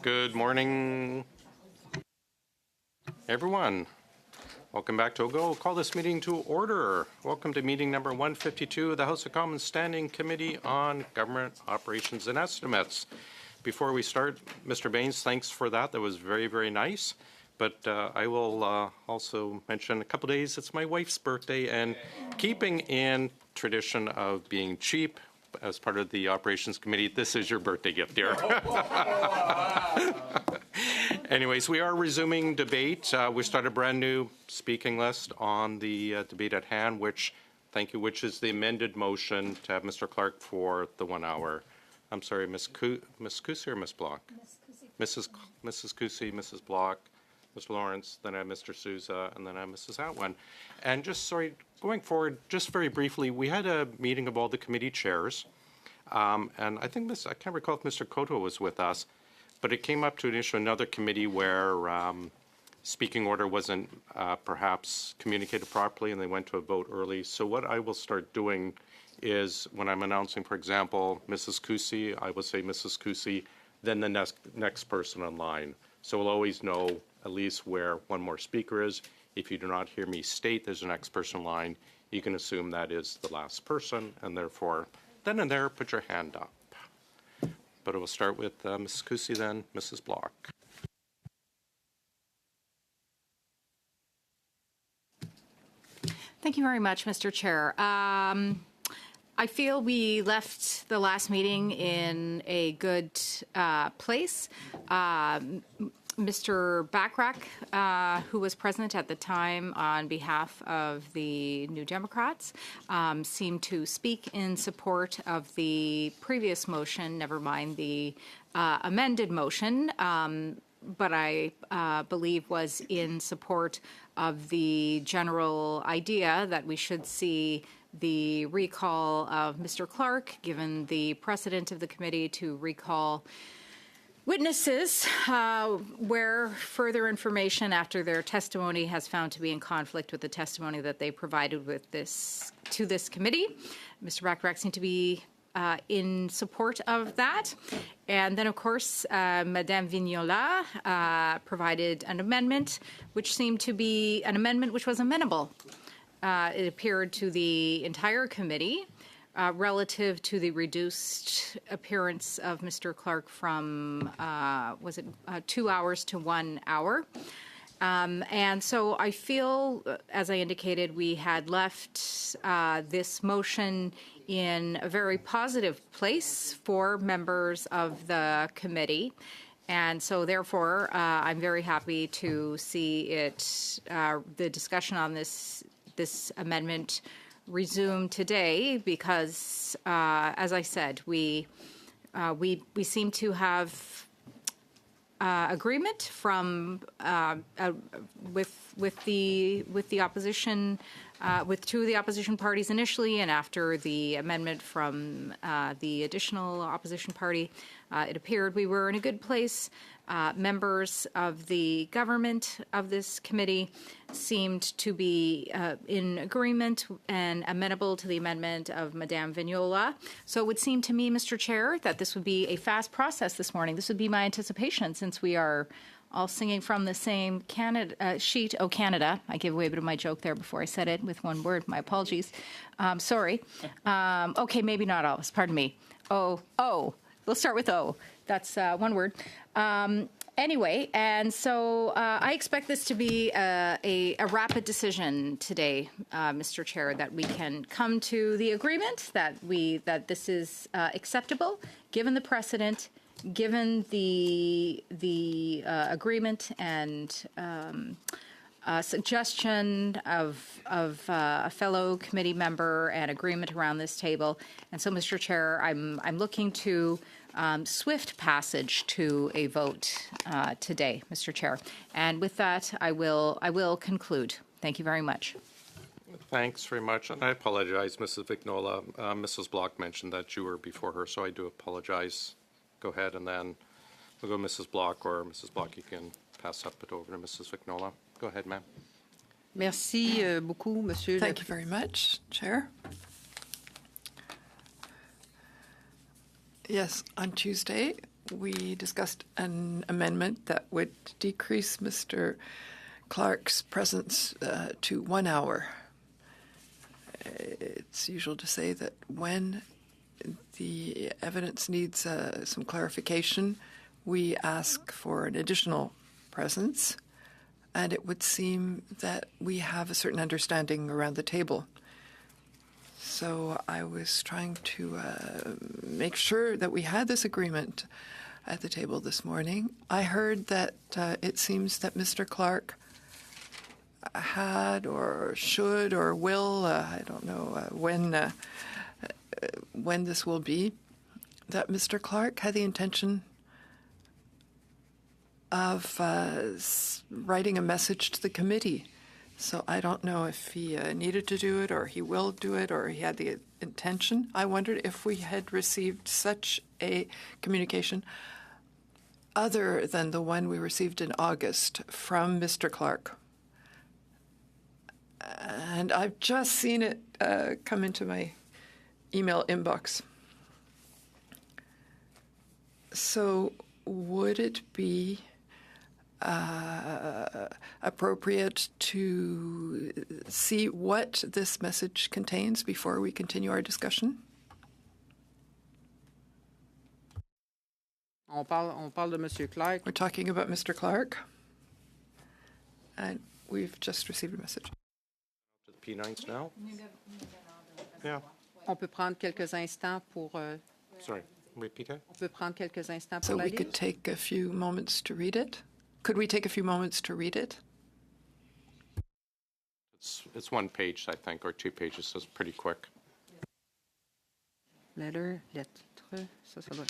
Good morning, everyone. Welcome back to OGGO. I'll call this meeting to order. Welcome to meeting number 152 of the House of Commons Standing Committee on Government Operations and Estimates. Before we start, Mr. Baines, thanks for that. That was very, very nice. But I will also mention a couple days, it's my wife's birthday, and keeping in tradition of being cheap, as part of the Operations Committee, this is your birthday gift, dear. Anyways, we are resuming debate. We started a brand new speaking list on the debate at hand, which is the amended motion to have Mr. Clark for the 1 hour. I'm sorry, Ms. Cousy or Ms. Block? Mrs. Cousy, Mrs. Block, Mr. Lawrence, then I have Mr. Souza, and then I have Mrs. Atwin. And just, sorry, going forward, just very briefly, we had a meeting of all the committee chairs, and I think I can't recall if Mr. Cotto was with us, but it came up to an issue in another committee where speaking order wasn't perhaps communicated properly, and they went to a vote early. So what I will start doing is when I'm announcing, for example, Mrs. Cousy, I will say Mrs. Cousy, then the next person in line. So we'll always know at least where one more speaker is. If you do not hear me state there's a next person in line, you can assume that is the last person, and therefore, then and there, put your hand up. But it will start with Mrs. Cousy, then Mrs. Block. Thank you very much, Mr. Chair. I feel we left the last meeting in a good place. Mr. Bachrach, who was present at the time on behalf of the New Democrats, seemed to speak in support of the previous motion, never mind the amended motion, but I believe was in support of the general idea that we should see the recall of Mr. Clark, given the precedent of the committee to recall witnesses where further information after their testimony has found to be in conflict with the testimony that they provided with to this committee. Mr. Bachrach seemed to be in support of that. And then, of course, Madame Vignola provided an amendment, which seemed to be an amendment which was amenable. It appeared to the entire committee relative to the reduced appearance of Mr. Clark from, 2 hours to 1 hour. And so I feel, as I indicated, we had left this motion in a very positive place for members of the committee. And so, therefore, I'm very happy to see it, the discussion on this amendment resume today because, as I said, we seem to have agreement from with the opposition, with two of the opposition parties initially, and after the amendment from the additional opposition party, it appeared we were in a good place. Members of the government of this committee seemed to be in agreement and amenable to the amendment of Madame Vignola. So it would seem to me, Mr. Chair, that this would be a fast process this morning. This would be my anticipation, since we are all singing from the same sheet. Oh, Canada. I gave away a bit of my joke there before I said it with one word. My apologies. Sorry. Okay, maybe not all. Pardon me. Oh. We'll start with O. That's one word. Anyway, and so I expect this to be a rapid decision today, Mr. Chair, that we can come to the agreement that this is acceptable, given the precedent, given the agreement and suggestion of a fellow committee member and agreement around this table. And so, Mr. Chair, I'm looking to swift passage to a vote today, Mr. Chair. And with that, I will conclude. Thank you very much. Thanks very much. And I apologize, Mrs. Vignola. Mrs. Block mentioned that you were before her, so I do apologize. Go ahead, and then we'll go Mrs. Block, or Mrs. Block, you can pass up it over to Mrs. Vignola. Go ahead, ma'am. Merci beaucoup, Monsieur. Thank you very much, Chair. Yes, on Tuesday, we discussed an amendment that would decrease Mr. Clark's presence to 1 hour. It's usual to say that when the evidence needs some clarification, we ask for an additional presence, and it would seem that we have a certain understanding around the table. So I was trying to make sure that we had this agreement at the table this morning. I heard that it seems that Mr. Clark had or should or will, I don't know when this will be, that Mr. Clark had the intention of writing a message to the committee. So I don't know if he needed to do it or he will do it or he had the intention. I wondered if we had received such a communication other than the one we received in August from Mr. Clark. And I've just seen it come into my email inbox. So would it be appropriate to see what this message contains before we continue our discussion? On parle de Monsieur Clark. We're talking about Mr. Clark, and we've just received a message. To the P9s now? Yeah, On peut prendre quelques instants pour. sorry, repeat it. On peut prendre quelques instants So pour la we lire. could take a few moments to read it. Could we take a few moments to read it? It's one page, I think, or 2 pages, so it's pretty quick. Letter, lettre, ça va.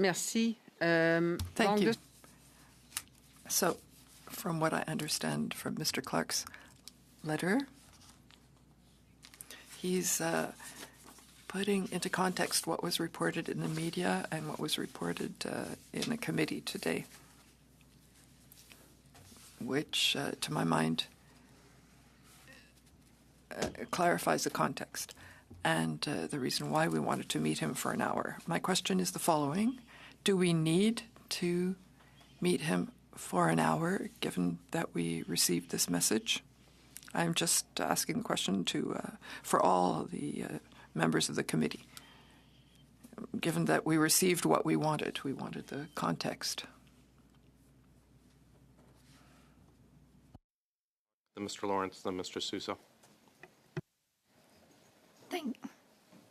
Merci. Thank you. donc, So, from what I understand from Mr. Clark's letter, he's putting into context what was reported in the media and what was reported in a committee today, which, to my mind, clarifies the context and the reason why we wanted to meet him for an hour. My question is the following. Do we need to meet him for an hour, given that we received this message? I'm just asking the question for all the members of the committee. Given that we received what we wanted the context. Then Mr. Lawrence, then Mr. Sousa.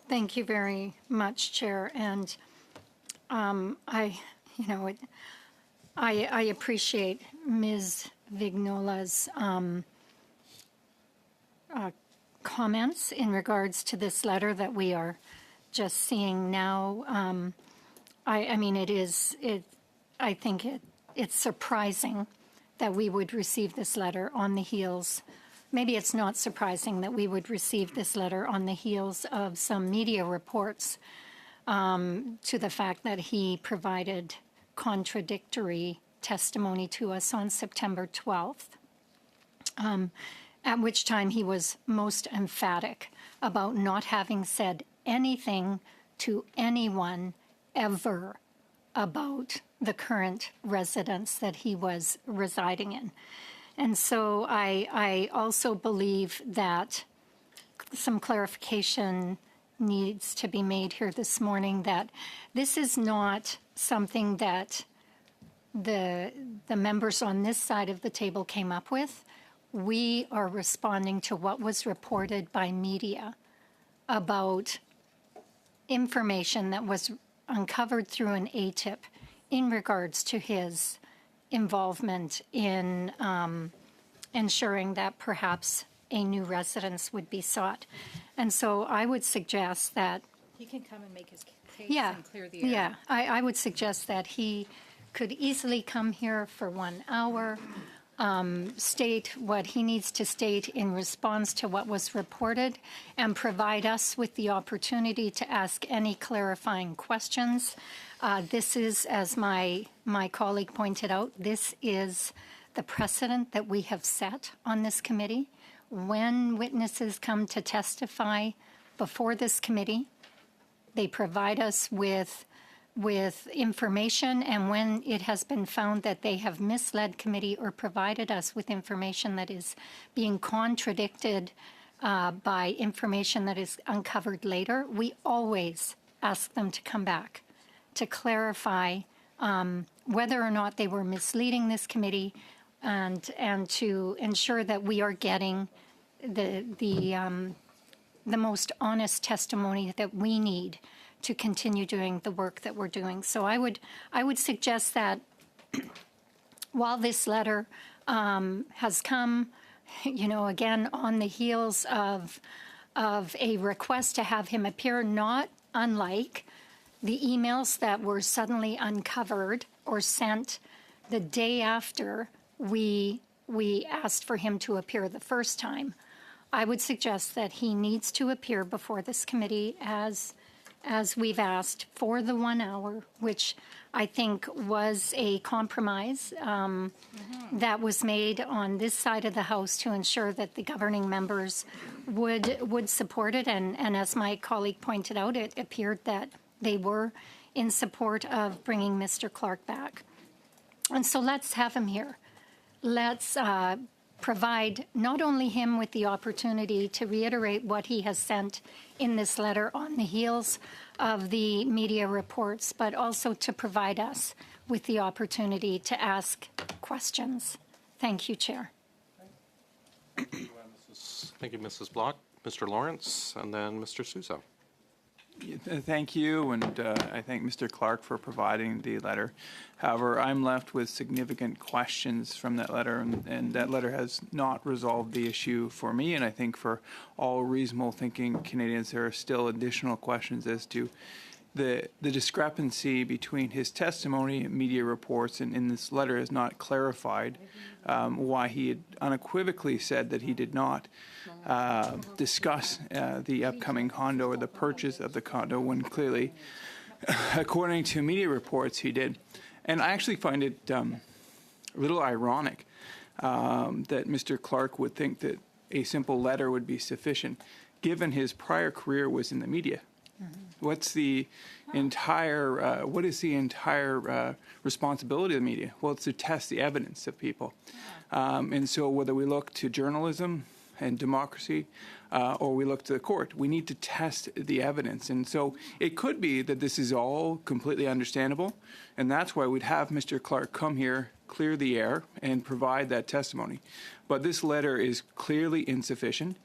Thank you very much, Chair. And I appreciate Ms. Vignola's comments in regards to this letter that we are just seeing now. I think it's surprising that we would receive this letter on the heels. Maybe it's not surprising that we would receive this letter on the heels of some media reports to the fact that he provided contradictory testimony to us on September 12th, at which time he was most emphatic about not having said anything to anyone ever about the current residence that he was residing in. And so I also believe that some clarification needs to be made here this morning, that this is not something that the members on this side of the table came up with. We are responding to what was reported by media about information that was uncovered through an ATIP in regards to his involvement in ensuring that perhaps a new residence would be sought. And so I would suggest that He can come and make his case yeah, and clear the air. yeah, I would suggest that he could easily come here for 1 hour, state what he needs to state in response to what was reported, and provide us with the opportunity to ask any clarifying questions. This is, as my colleague pointed out, this is the precedent that we have set on this committee. When witnesses come to testify before this committee, they provide us with information, and when it has been found that they have misled committee or provided us with information that is being contradicted by information that is uncovered later, we always ask them to come back to clarify whether or not they were misleading this committee, and to ensure that we are getting the most honest testimony that we need to continue doing the work that we're doing. So I would suggest that while this letter has come, again on the heels of a request to have him appear, not unlike the emails that were suddenly uncovered or sent the day after we asked for him to appear the first time, I would suggest that he needs to appear before this committee as we've asked for the 1 hour, which I think was a compromise that was made on this side of the House to ensure that the governing members would support it. And as my colleague pointed out, it appeared that they were in support of bringing Mr. Clark back. And so let's have him here. Let's provide not only him with the opportunity to reiterate what he has sent in this letter on the heels of the media reports, but also to provide us with the opportunity to ask questions. Thank you, Chair. Thank you, Mrs. Block. Mr. Lawrence, and then Mr. Sousa. Thank you, and I thank Mr. Clark for providing the letter. However, I'm left with significant questions from that letter, and that letter has not resolved the issue for me, and I think for all reasonable thinking Canadians, there are still additional questions as to the discrepancy between his testimony and media reports, and in this letter is not clarified why he had unequivocally said that he did not discuss the upcoming condo or the purchase of the condo, when clearly, according to media reports, he did. And I actually find it a little ironic that Mr. Clark would think that a simple letter would be sufficient, given his prior career was in the media. What is the entire responsibility of the media? Well, it's to test the evidence of people. And so whether we look to journalism, and democracy, or we look to the court. We need to test the evidence. And so it could be that this is all completely understandable, and that's why we'd have Mr. Clark come here, clear the air, and provide that testimony. But this letter is clearly insufficient.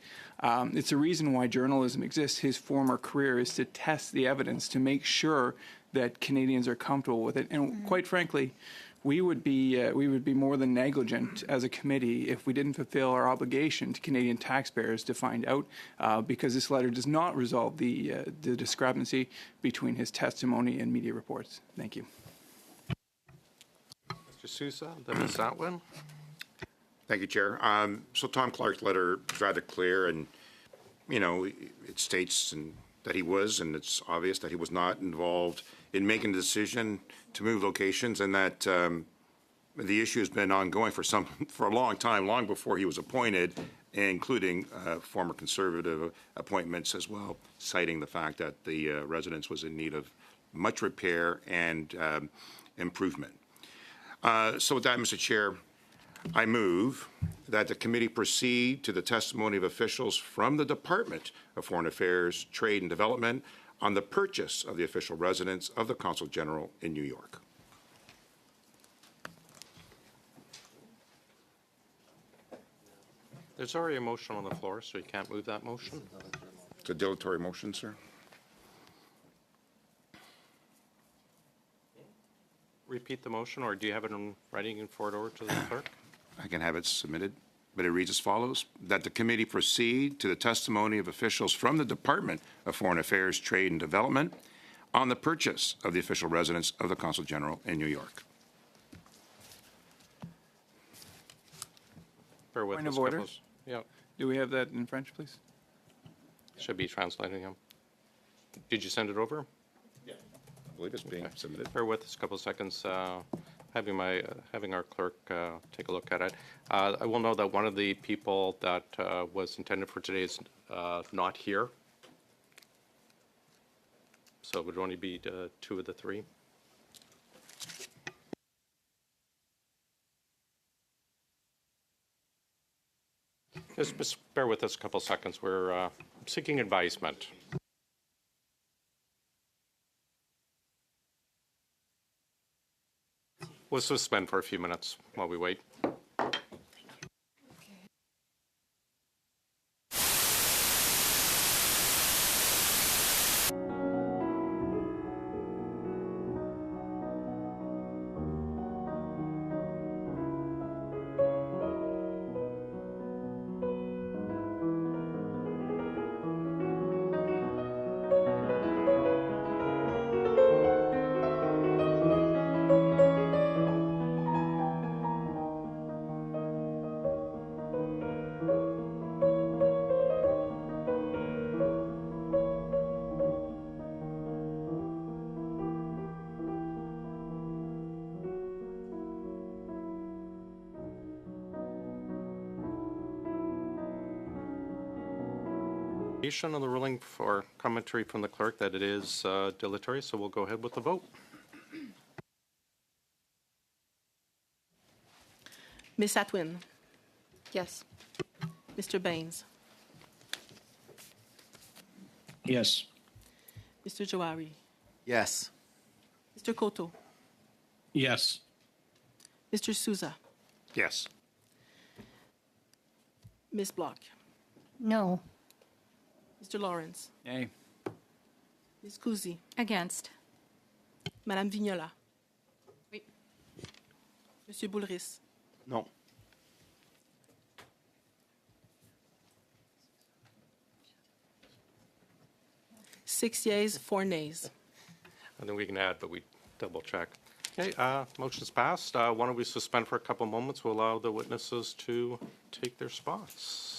It's a reason why journalism exists. His former career is to test the evidence, to make sure that Canadians are comfortable with it. And quite frankly, we would be more than negligent as a committee if we didn't fulfill our obligation to Canadian taxpayers to find out, because this letter does not resolve the discrepancy between his testimony and media reports. Thank you. Mr. Sousa, then Ms. Atwin. Thank you, Chair. So Tom Clark's letter is rather clear, and, you know, it states that he was, and it's obvious that he was not involved in making the decision to move locations, and that the issue has been ongoing for a long time, long before he was appointed, including former Conservative appointments as well, citing the fact that the residence was in need of much repair and improvement. So with that, Mr. Chair, I move that the committee proceed to the testimony of officials from the Department of Foreign Affairs, Trade and Development on the purchase of the official residence of the Consul General in New York. There's already a motion on the floor, so you can't move that motion. It's a dilatory motion, sir. Repeat the motion, or do you have it in writing and forward over to the clerk? I can have it submitted, but it reads as follows: that the committee proceed to the testimony of officials from the Department of Foreign Affairs, Trade and Development on the purchase of the official residence of the Consul General in New York. Bear with Point us, of order. couples. Yeah, Do we have that in French, please? should be translating him. Did you send it over? I believe it's being submitted. Bear with us a couple of seconds. Having our clerk take a look at it. I will know that one of the people that was intended for today is not here. So it would only be two of the three. Just bear with us a couple of seconds. We're seeking advisement. We'll suspend for a few minutes while we wait. On the ruling for commentary from the clerk that it is dilatory, so we'll go ahead with the vote. Ms. Atwin, Yes. Mr. Baines, Yes. Mr. Jawari, Yes. Mr. Koto, Yes. Mr. Sousa, Yes. Ms. Block, No. Mr. Lawrence, Nay. Ms. Kuzi, Against. Madame Vignola. Oui. Monsieur Boulris, No. six yeas, 4 nays. I think we can add, but we double check. Okay, motion's passed. Why don't we suspend for a couple moments? We'll allow the witnesses to take their spots.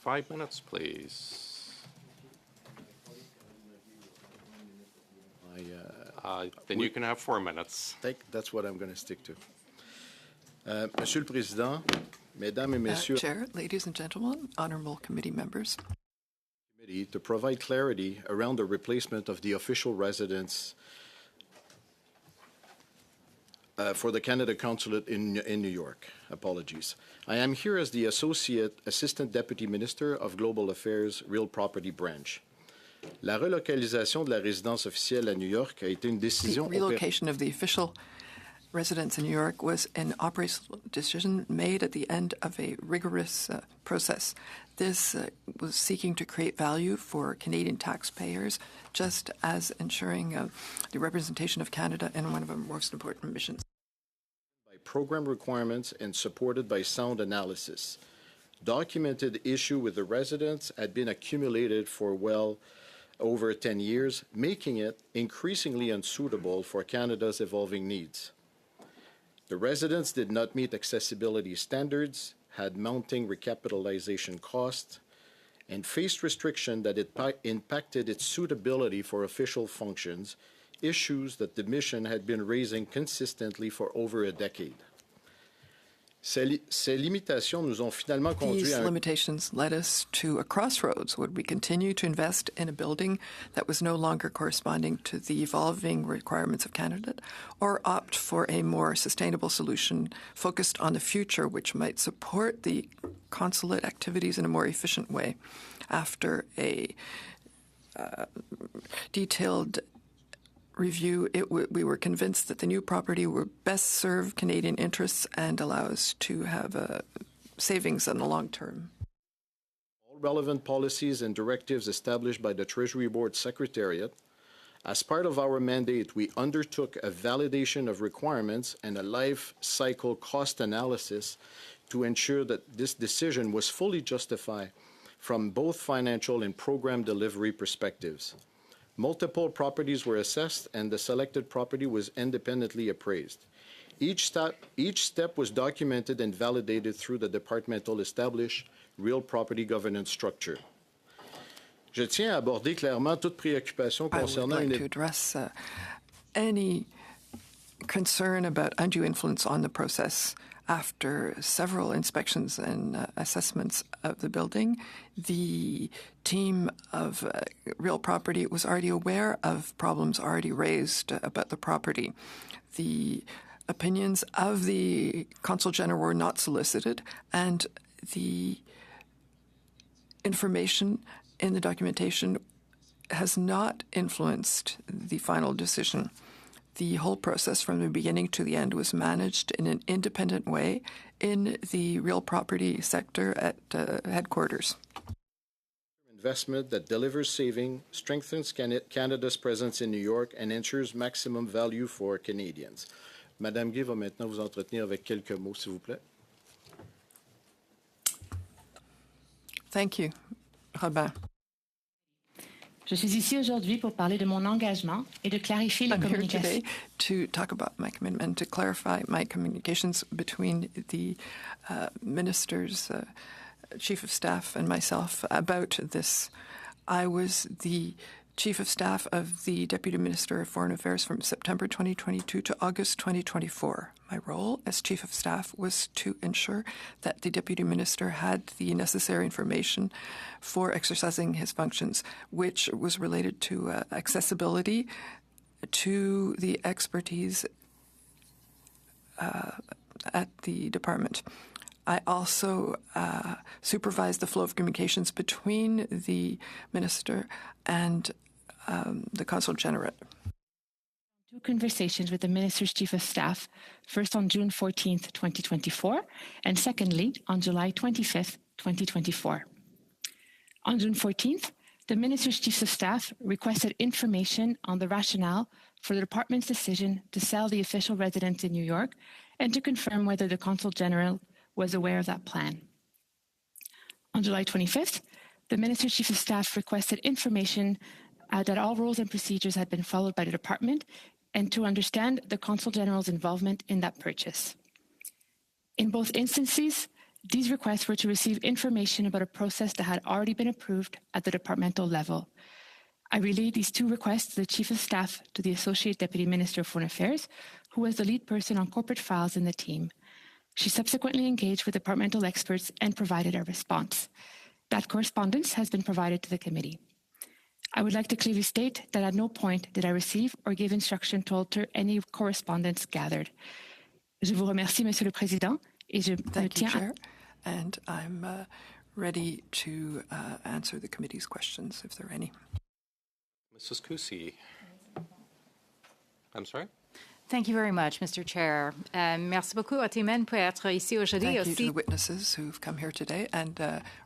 5 minutes, please. Then you can have 4 minutes. That's what I'm going to stick to. Monsieur le Président, Mesdames et Messieurs, Chair, ladies and gentlemen, honorable committee members, to provide clarity around the replacement of the official residence for the Canada Consulate in New York. Apologies. I am here as the Assistant Deputy Minister of Global Affairs, Real Property Branch. La relocalisation de la résidence officielle à New York a été une the décision relocation of the official residence in New York was an operational decision made at the end of a rigorous process. This was seeking to create value for Canadian taxpayers, just as ensuring the representation of Canada in one of our most important missions. by program requirements and supported by sound analysis. Documented issue with the residents had been accumulated for well over 10 years, making it increasingly unsuitable for Canada's evolving needs. The residents did not meet accessibility standards, had mounting recapitalization costs, and faced restriction that impacted its suitability for official functions, issues that the mission had been raising consistently for over a decade. Ces limitations nous ont finalement conduit These à limitations led us to a crossroads. Would we continue to invest in a building that was no longer corresponding to the evolving requirements of Canada, or opt for a more sustainable solution focused on the future, which might support the consulate activities in a more efficient way? After a detailed review, we were convinced that the new property would best serve Canadian interests and allow us to have savings in the long term. all relevant policies and directives established by the Treasury Board Secretariat. As part of our mandate, we undertook a validation of requirements and a life cycle cost analysis to ensure that this decision was fully justified from both financial and program delivery perspectives. Multiple properties were assessed, and the selected property was independently appraised. Each step was documented and validated through the departmental established real property governance structure. Je tiens à aborder clairement toute préoccupation I would concernant like une to address any concern about undue influence on the process. After several inspections and assessments of the building, the team of real property was already aware of problems already raised about the property. The opinions of the Consul General were not solicited, and the information in the documentation has not influenced the final decision. The whole process from the beginning to the end was managed in an independent way in the real property sector at headquarters. investment that delivers saving, strengthens Canada's presence in New York, and ensures maximum value for Canadians. Madame Gay va maintenant vous entretenir avec quelques mots, s'il vous plaît. Thank you, Robin. Je suis ici aujourd'hui pour parler de mon engagement et de clarifier les I'm here communications. today to talk about my commitment and to clarify my communications between the minister's chief of staff and myself about this. I was the chief of staff of the Deputy Minister of Foreign Affairs from September 2022 to August 2024. My role as chief of staff was to ensure that the Deputy Minister had the necessary information for exercising his functions, which was related to accessibility to the expertise at the department. I also supervised the flow of communications between the minister and the Consul General. Two conversations with the Minister's Chief of Staff, first on June 14th, 2024, and secondly on July 25th, 2024. On June 14th, the Minister's Chief of Staff requested information on the rationale for the department's decision to sell the official residence in New York and to confirm whether the Consul General was aware of that plan. On July 25th, the Minister's Chief of Staff requested information that all rules and procedures had been followed by the department and to understand the Consul General's involvement in that purchase. In both instances, These requests were to receive information about a process that had already been approved at the departmental level. I relayed these two requests to the Chief of Staff to the Associate Deputy Minister of Foreign Affairs, who was the lead person on corporate files in the team. She subsequently engaged with departmental experts and provided a response. That correspondence has been provided to the committee. I would like to clearly state that at no point did I receive or give instruction to alter any correspondence gathered. Je vous remercie, Monsieur le Président, et je me Thank you, tiens Chair. And I'm ready to answer the committee's questions, if there are any. Mrs. Kusi. I'm sorry? Thank you very much, Mr. Chair. Merci beaucoup à Timen pour être ici aujourd'hui Thank you to aussi. the witnesses who've come here today. And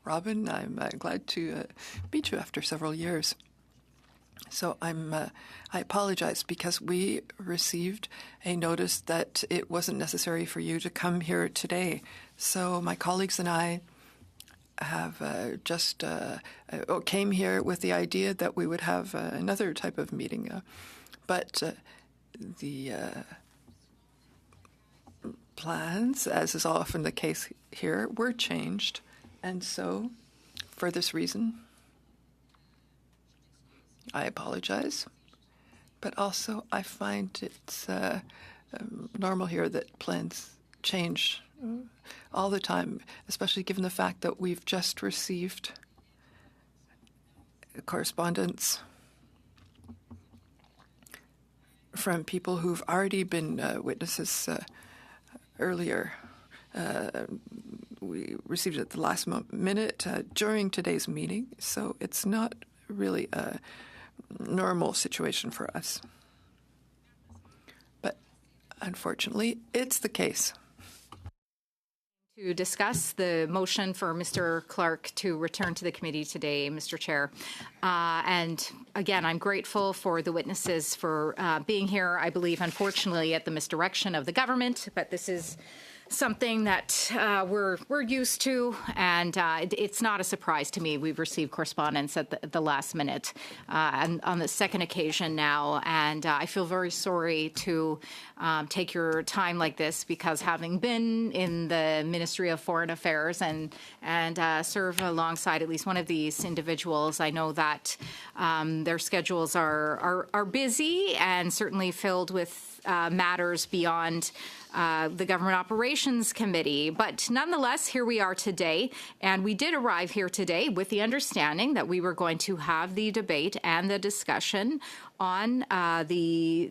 Robin, I'm glad to meet you after several years. So I apologize because we received a notice that it wasn't necessary for you to come here today. So my colleagues and I have just came here with the idea that we would have another type of meeting. But the plans, as is often the case here, were changed. And so, for this reason, I apologize. But also, I find it's normal here that plans change all the time, especially given the fact that we've just received correspondence from people who've already been witnesses earlier. We received it at the last minute during today's meeting, so it's not really a normal situation for us. But unfortunately, it's the case. To discuss the motion for Mr. Clark to return to the committee today, Mr. Chair. And again, I'm grateful for the witnesses for being here. I believe, unfortunately, at the misdirection of the government, but this is something that we're used to, and it's not a surprise to me. We've received correspondence at the last minute, and on the second occasion now, and I feel very sorry to take your time like this, because having been in the Ministry of Foreign Affairs and serve alongside at least one of these individuals, I know that their schedules are busy and certainly filled with matters beyond the Government Operations Committee. But nonetheless, here we are today, and we did arrive here today with the understanding that we were going to have the debate and the discussion on the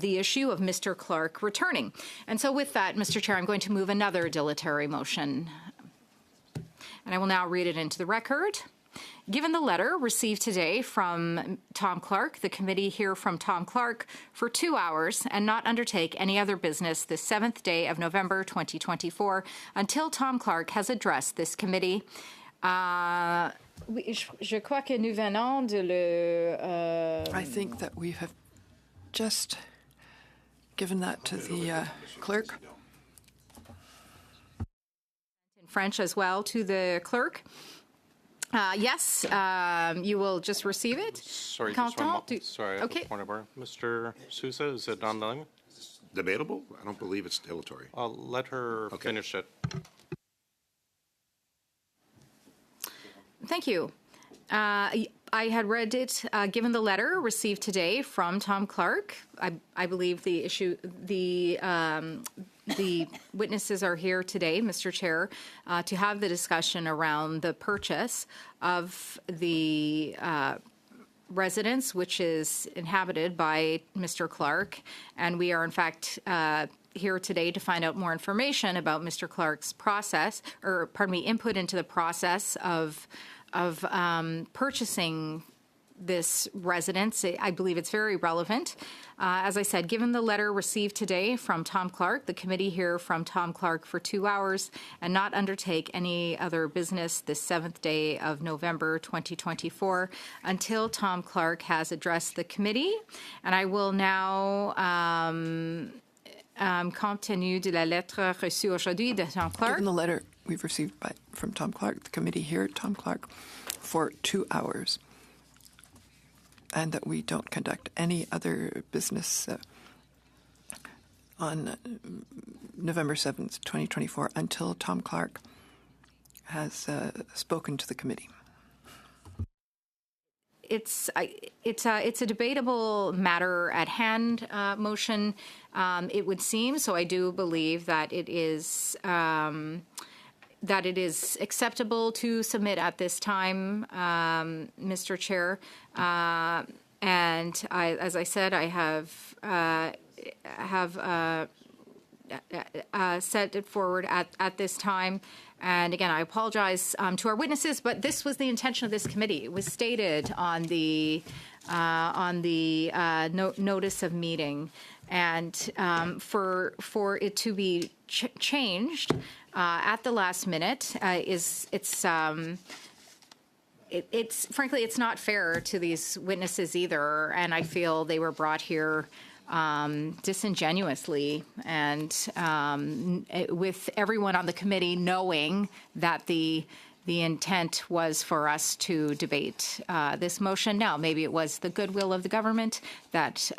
issue of Mr. Clark returning. And so with that, Mr. Chair, I'm going to move another dilatory motion. And I will now read it into the record. Given the letter received today from Tom Clark, the committee hear from Tom Clark for 2 hours and not undertake any other business this 7th day of November 2024 until Tom Clark has addressed this committee. I think that we have just given that to the clerk. In French as well to the clerk. Yes, you will just receive it. Sorry, just sorry. Okay. Point of order. Mr. Sousa, is it on the line? Debatable? I don't believe it's dilatory. I'll let her finish it. Thank you. I had read it, given the letter received today from Tom Clark. I believe the issue, the witnesses are here today, Mr. Chair, to have the discussion around the purchase of the residence, which is inhabited by Mr. Clark. And we are, in fact, here today to find out more information about Mr. Clark's process, or pardon me, input into the process of purchasing this residence. I believe it's very relevant. As I said, given the letter received today from Tom Clark, the committee hear from Tom Clark for 2 hours and not undertake any other business this 7th day of November 2024 until Tom Clark has addressed the committee. And I will now, compte tenu de la lettre reçue aujourd'hui de Tom Clark. Given the letter we've received from Tom Clark, the committee heard Tom Clark for 2 hours, and that we don't conduct any other business on November 7th, 2024, until Tom Clark has spoken to the committee. It's a debatable matter at hand motion, it would seem. So I do believe that it is acceptable to submit at this time, Mr. Chair. And as I said, I have set it forward at this time. And again, I apologize to our witnesses, but this was the intention of this committee. It was stated on the notice of meeting, and for it to be changed at the last minute it's frankly it's not fair to these witnesses either, and I feel they were brought here disingenuously, and with everyone on the committee knowing that the intent was for us to debate this motion. Now, maybe it was the goodwill of the government that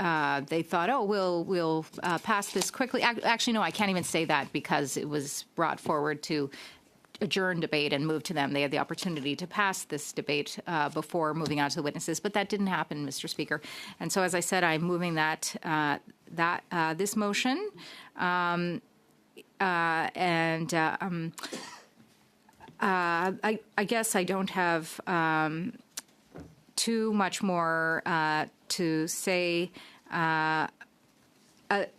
they thought, oh, we'll pass this quickly. Actually, no, I can't even say that, because it was brought forward to adjourn debate and move to them. They had the opportunity to pass this debate before moving on to the witnesses, but that didn't happen, Mr. Speaker. And so, as I said, I'm moving this motion, I guess I don't have too much more to say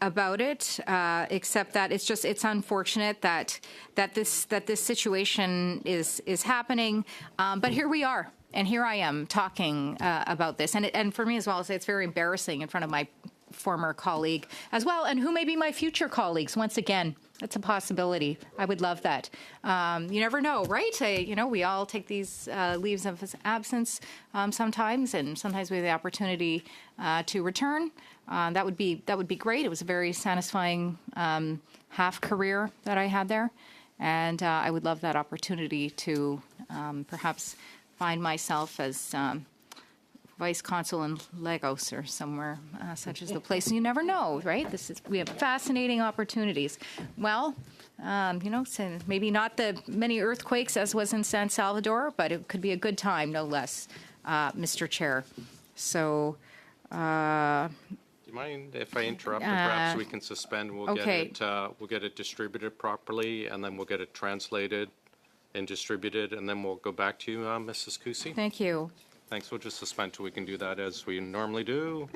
about it, except that it's unfortunate that this situation is happening. But here we are, and here I am talking about this, and for me as well, it's very embarrassing in front of my former colleague as well, and who may be my future colleagues. Once again, it's a possibility. I would love that. You never know, right? We all take these leaves of absence sometimes, and sometimes we have the opportunity to return. That would be great. It was a very satisfying half career that I had there, and I would love that opportunity to perhaps find myself as vice consul in Lagos or somewhere such as the place. And you never know, right? We have fascinating opportunities. Well, so maybe not the many earthquakes as was in San Salvador, but it could be a good time, no less, Mr. Chair. So. Do you mind if I interrupt? And perhaps we can suspend. We'll get it distributed properly, and then we'll get it translated and distributed, and then we'll go back to you, Mrs. Kusi. Thank you. Thanks. We'll just suspend till we can do that as we normally do.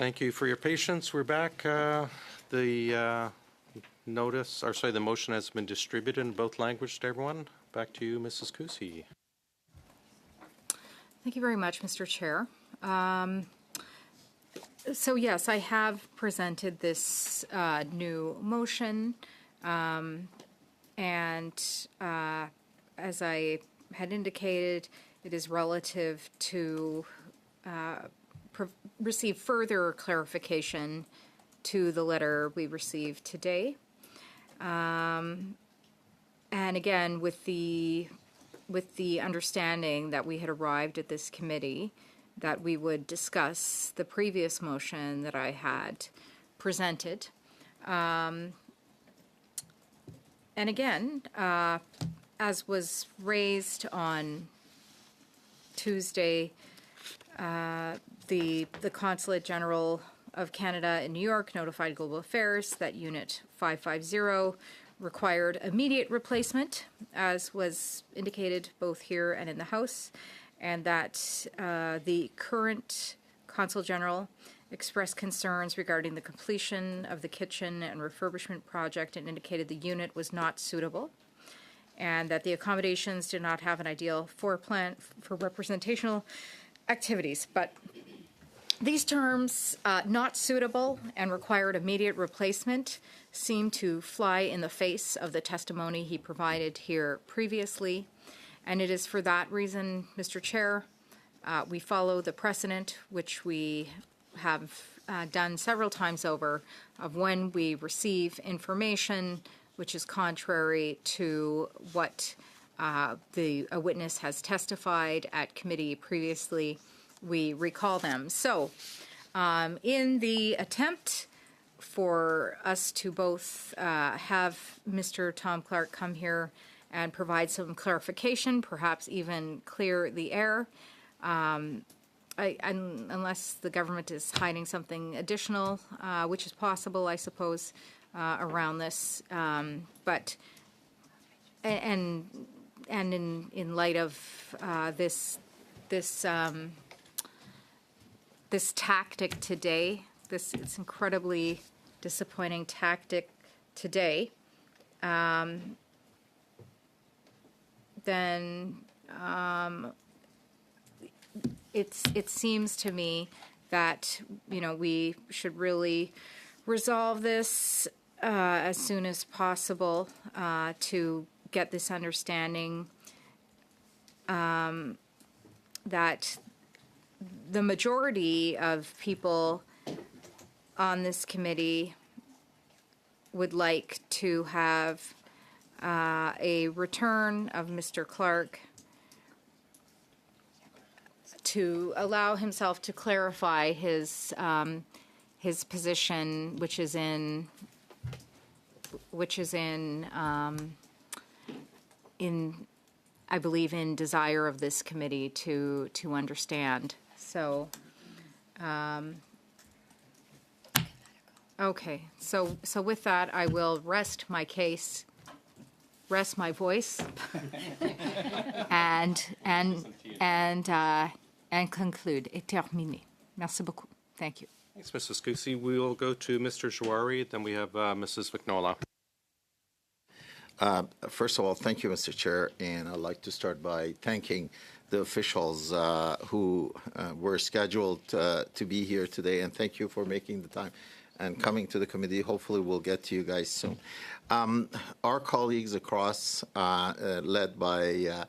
Thank you for your patience. We're back. The the motion has been distributed in both languages to everyone. Back to you, Mrs. Kusi. Thank you very much, Mr. Chair. So yes, I have presented this new motion, and as I had indicated, it is relative to receive further clarification to the letter we received today. And again, with the understanding that we had arrived at this committee, that we would discuss the previous motion that I had presented. And again, as was raised on Tuesday, the Consulate General of Canada in New York notified Global Affairs that Unit 550 required immediate replacement, as was indicated both here and in the House, and that the current Consul General expressed concerns regarding the completion of the kitchen and refurbishment project and indicated the unit was not suitable, and that the accommodations did not have an ideal floor plan for representational activities. But these terms, not suitable and required immediate replacement, seem to fly in the face of the testimony he provided here previously. And it is for that reason, Mr. Chair, we follow the precedent, which we have done several times over, of when we receive information which is contrary to what a witness has testified at committee previously, we recall them. So in the attempt for us to both have Mr. Tom Clark come here and provide some clarification, perhaps even clear the air, unless the government is hiding something additional, which is possible, I suppose, around this. But in light of this tactic today, this incredibly disappointing tactic today, then it seems to me that we should really resolve this as soon as possible to get this understanding that the majority of people on this committee would like to have a return of Mr. Clark to allow himself to clarify his position, which is in I believe in desire of this committee to understand. So, okay. So with that, I will rest my case, rest my voice, and conclude. Et terminé. Merci beaucoup. Thank you. Thanks, Mrs. Kusi. We will go to Mr. Jouari, then we have Mrs. Vignola. First of all, thank you, Mr. Chair, and I'd like to start by thanking the officials who were scheduled to be here today, and thank you for making the time and coming to the committee. Hopefully, we'll get to you guys soon. Our colleagues across, led by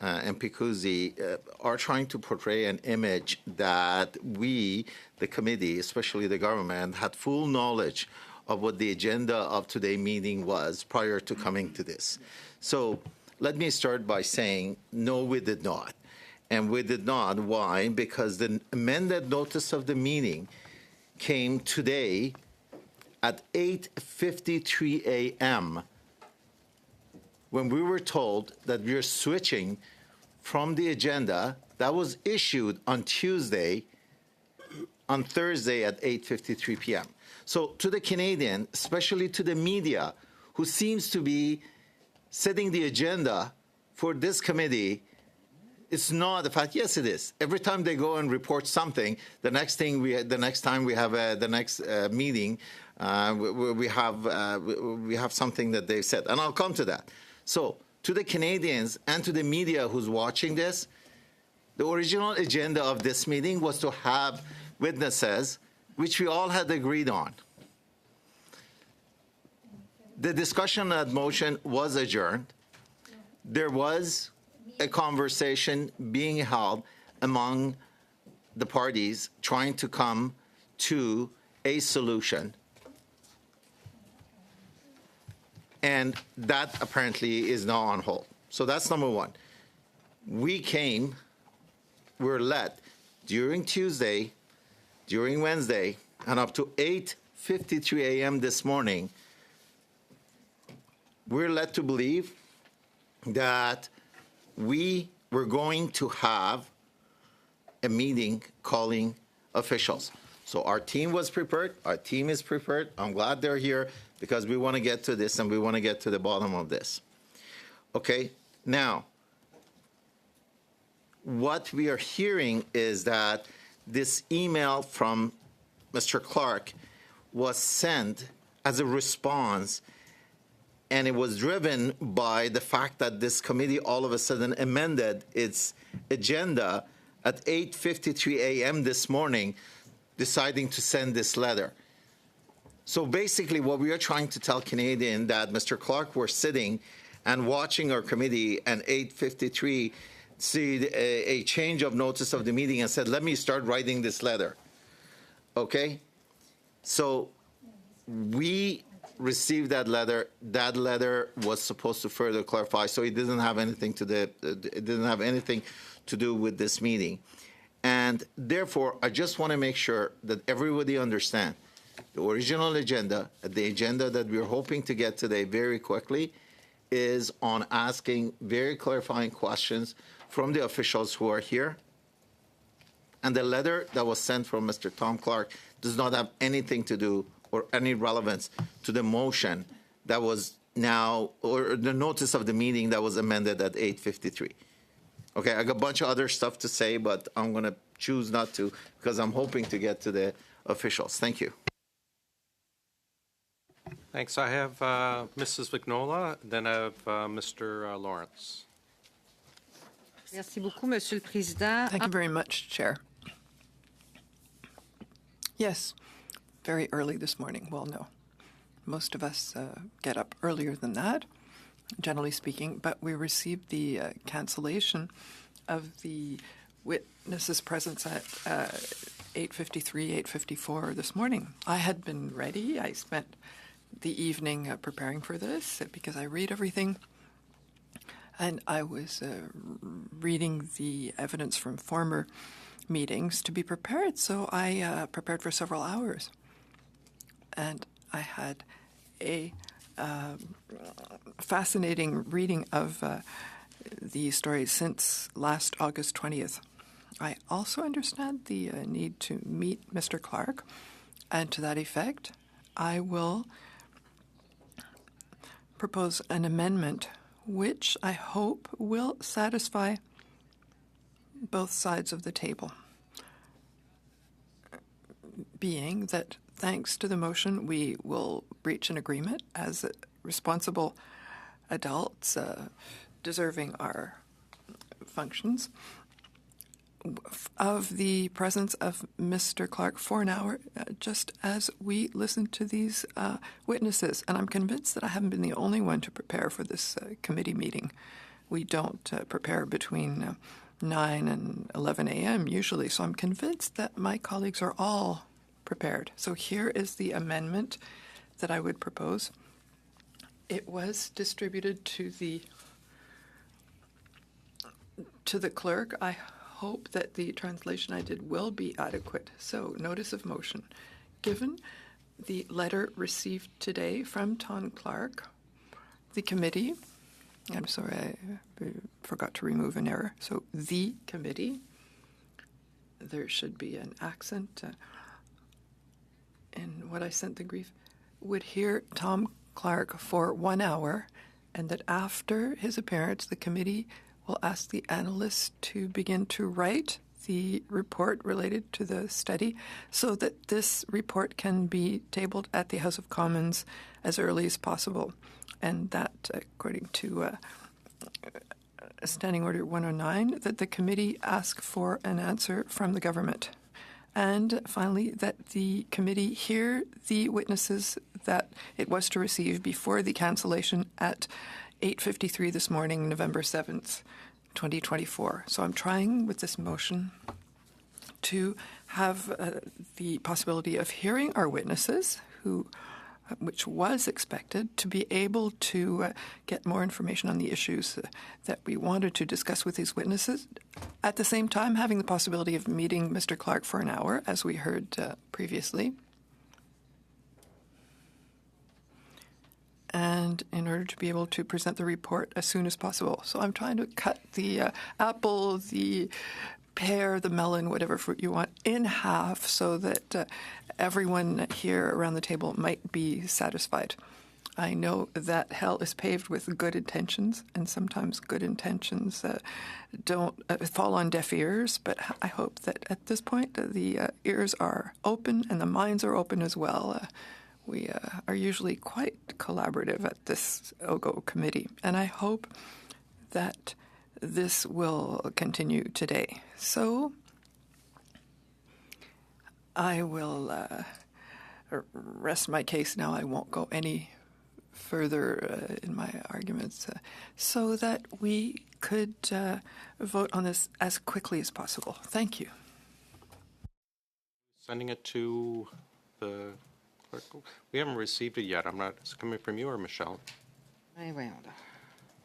MP Kusi, are trying to portray an image that we, the committee, especially the government, had full knowledge of what the agenda of today's meeting was prior to coming to this. So let me start by saying, no, we did not. And we did not. Why? Because the amended notice of the meeting came today at 8:53 a.m. when we were told that we are switching from the agenda that was issued on Tuesday on Thursday at 8:53 p.m. So to the Canadian, especially to the media, who seems to be setting the agenda for this committee, It's not the fact. Yes, it is. Every time they go and report something, the next time we have the next meeting, we have something that they've said, and I'll come to that. So to the Canadians and to the media who's watching this, the original agenda of this meeting was to have witnesses, which we all had agreed on. The discussion on that motion was adjourned. There was a conversation being held among the parties trying to come to a solution. And that apparently is now on hold. So that's number one. We were led during Tuesday, during Wednesday, and up to 8:53 a.m. this morning, we're led to believe that we were going to have a meeting calling officials. So our team was prepared. Our team is prepared. I'm glad they're here because we want to get to this and we want to get to the bottom of this. Okay, now, what we are hearing is that this email from Mr. Clark was sent as a response, and it was driven by the fact that this committee all of a sudden amended its agenda at 8:53 a.m. this morning, deciding to send this letter. So basically what we are trying to tell Canadians that Mr. Clark were sitting and watching our committee and 8:53 see a change of notice of the meeting and said, let me start writing this letter. Okay? So we received that letter. That letter was supposed to further clarify, so it didn't have anything to do with this meeting. And therefore, I just want to make sure that everybody understands the original agenda, the agenda that we're hoping to get today very quickly, is on asking very clarifying questions from the officials who are here. And the letter that was sent from Mr. Tom Clark does not have anything to do or any relevance to the motion that was now, or the notice of the meeting that was amended at 8:53. Okay, I got a bunch of other stuff to say, but I'm going to choose not to because I'm hoping to get to the officials. Thank you. Thanks. I have Mrs. Vignola, then I have Mr. Lawrence. Merci beaucoup, Monsieur le Président. Thank you very much, Chair. Yes, very early this morning. Well, no. Most of us get up earlier than that, generally speaking, but we received the cancellation of the witnesses' presence at 8:53, 8:54 this morning. I had been ready. I spent the evening preparing for this because I read everything. And I was reading the evidence from former meetings to be prepared, so I prepared for several hours. And I had a fascinating reading of the stories since last August 20th. I also understand the need to meet Mr. Clark, and to that effect, I will propose an amendment which I hope will satisfy both sides of the table, being that thanks to the motion, we will reach an agreement as responsible adults deserving our functions of the presence of Mr. Clark for an hour, just as we listened to these witnesses. And I'm convinced that I haven't been the only one to prepare for this committee meeting. We don't prepare between 9 and 11 a.m. usually, so I'm convinced that my colleagues are all prepared. So here is the amendment that I would propose. It was distributed to the clerk. I hope that the translation I did will be adequate. So, notice of motion. Given the letter received today from Tom Clark, the committee, I'm sorry, I forgot to remove an error. So, the committee, there should be an accent in what I sent the brief, would hear Tom Clark for 1 hour, and that after his appearance, the committee we'll ask the analyst to begin to write the report related to the study so that this report can be tabled at the House of Commons as early as possible. And that, according to Standing Order 109, that the committee ask for an answer from the government. And finally, that the committee hear the witnesses that it was to receive before the cancellation at 8:53 this morning, November 7th, 2024. So I'm trying with this motion to have the possibility of hearing our witnesses, which was expected, to be able to get more information on the issues that we wanted to discuss with these witnesses. At the same time, having the possibility of meeting Mr. Clark for an hour, as we heard previously. And in order to be able to present the report as soon as possible. So I'm trying to cut the apple, the pear, the melon, whatever fruit you want, in half so that everyone here around the table might be satisfied. I know that hell is paved with good intentions, and sometimes good intentions don't fall on deaf ears, but I hope that at this point the ears are open and the minds are open as well. We are usually quite collaborative at this OGGO committee, and I hope that this will continue today. So I will rest my case now. I won't go any further in my arguments so that we could vote on this as quickly as possible. Thank you. Sending it to the clerk. We haven't received it yet. Is it coming from you or Michelle?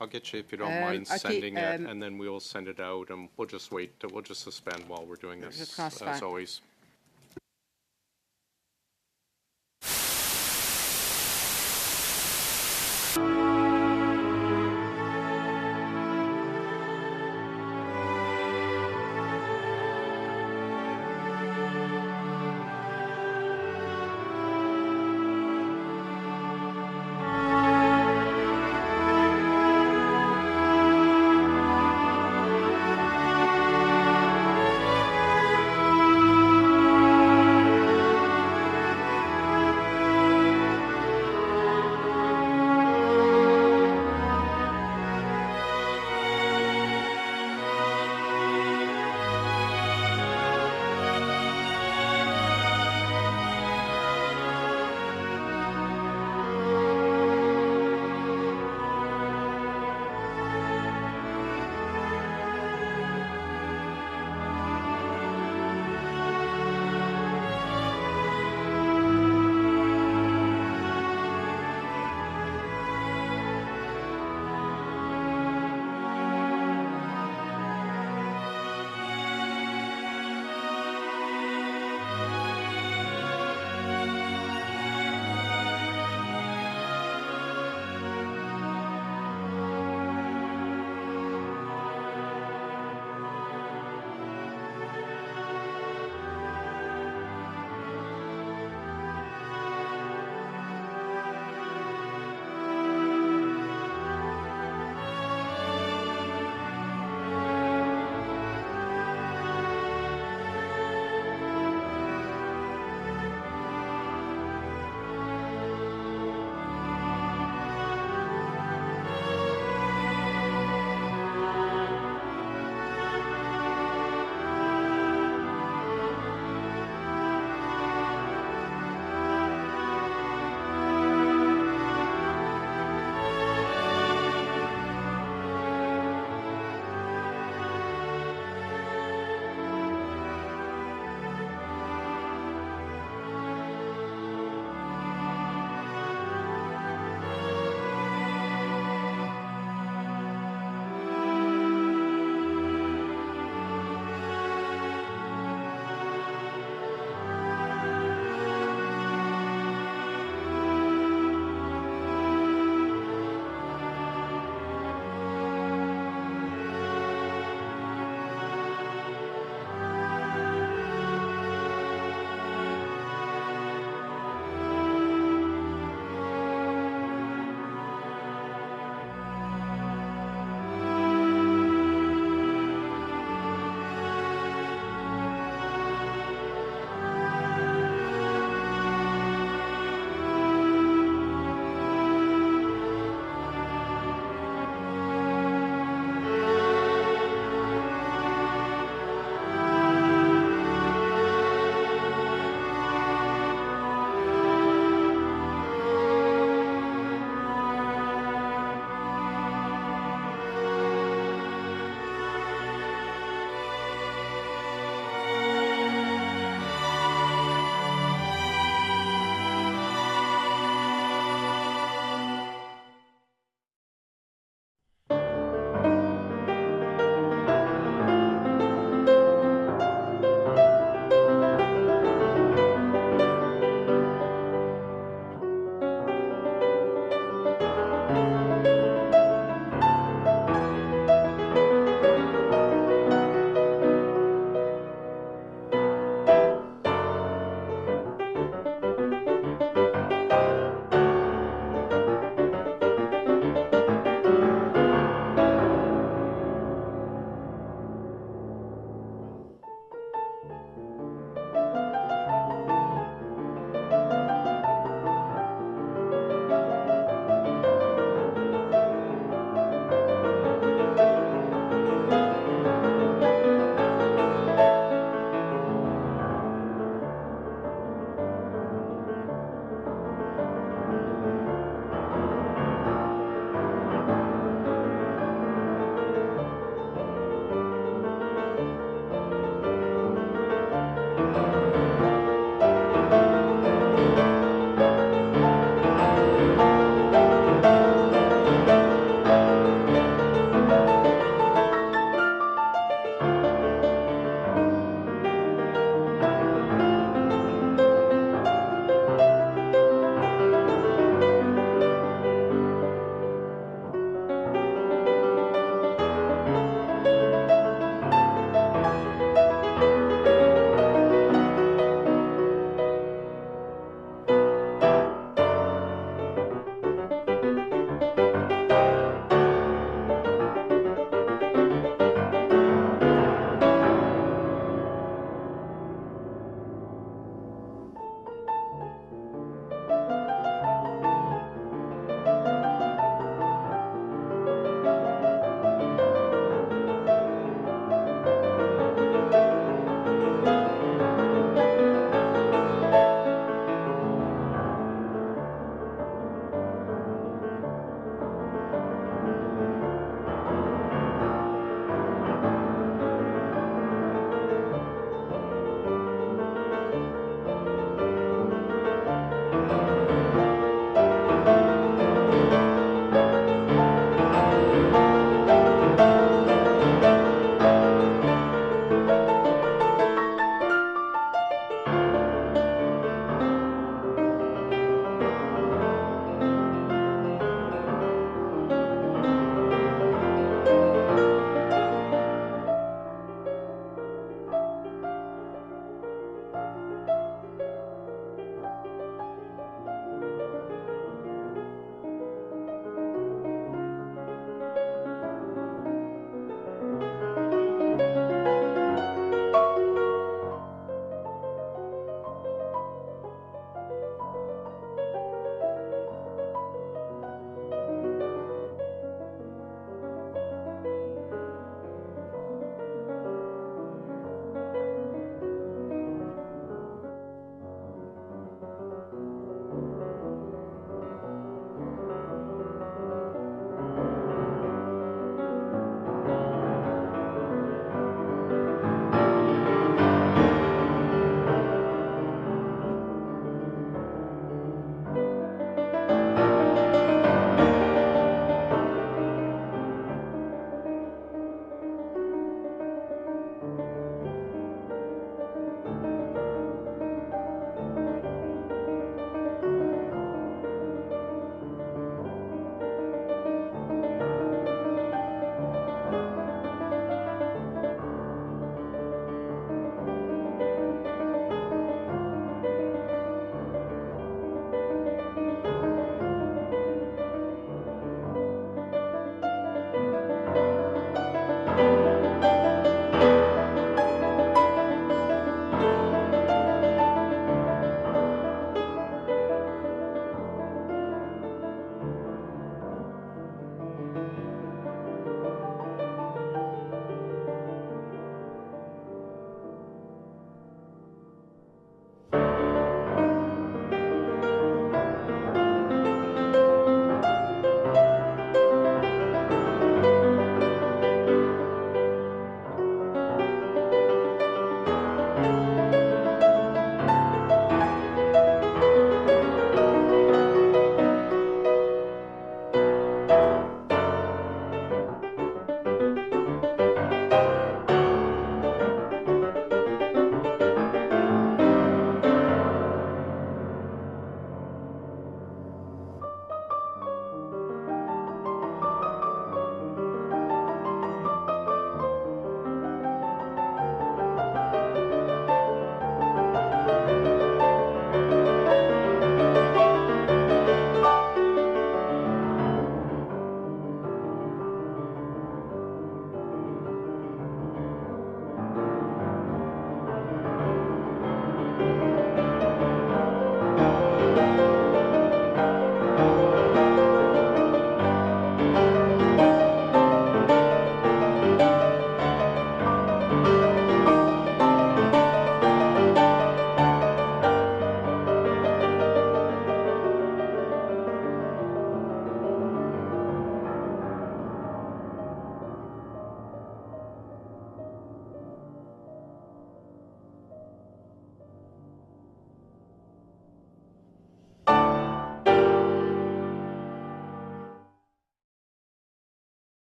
I'll get you if you don't mind okay, sending it, and then we'll send it out, and we'll just wait. We'll just suspend while we're doing this, as always.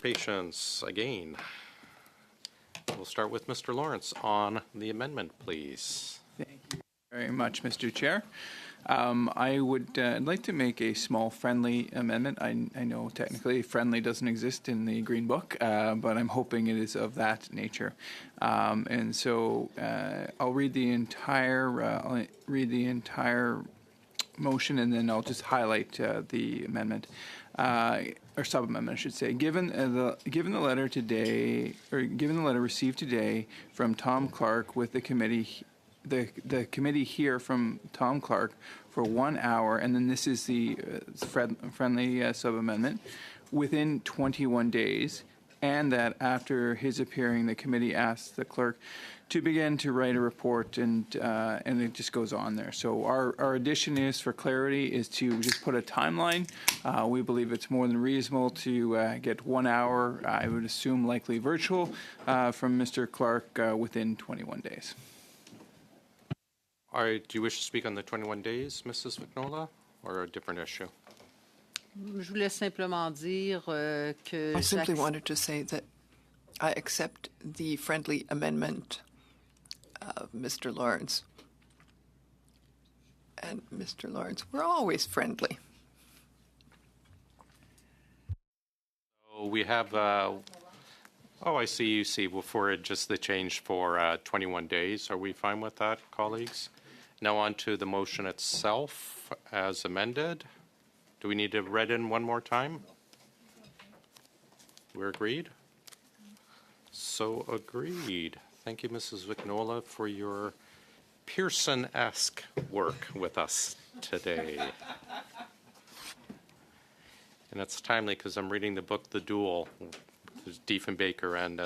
Patience again. We'll start with Mr. Lawrence on the amendment, please. Thank you very much, Mr. Chair. I would like to make a small friendly amendment. I know technically friendly doesn't exist in the Green Book, but I'm hoping it is of that nature. And so I'll read the entire motion, and then I'll just highlight the amendment. Or sub-amendment, I should say. Given the letter today, or given the letter received today from Tom Clark with the committee, the committee here from Tom Clark for 1 hour, and then this is the friendly sub-amendment, within 21 days, and that after his appearing, the committee asks the clerk to begin to write a report, and it just goes on there. So our addition is, for clarity, is to just put a timeline. We believe it's more than reasonable to get 1 hour, I would assume likely virtual, from Mr. Clark within 21 days. All right, do you wish to speak on the 21 days, Mrs. Vignola, or a different issue? Je voulais simplement dire que I simply wanted to say that I accept the friendly amendment of Mr. Lawrence. And Mr. Lawrence, we're always friendly. So we have, oh, I see, you see, for it, just the change for 21 days. Are we fine with that, colleagues? Now on to the motion itself as amended. Do we need to read in one more time? We're agreed? So agreed. Thank you, Mrs. Vignola, for your Pearson-esque work with us today. And it's timely because I'm reading the book The Duel. There's Diefenbaker and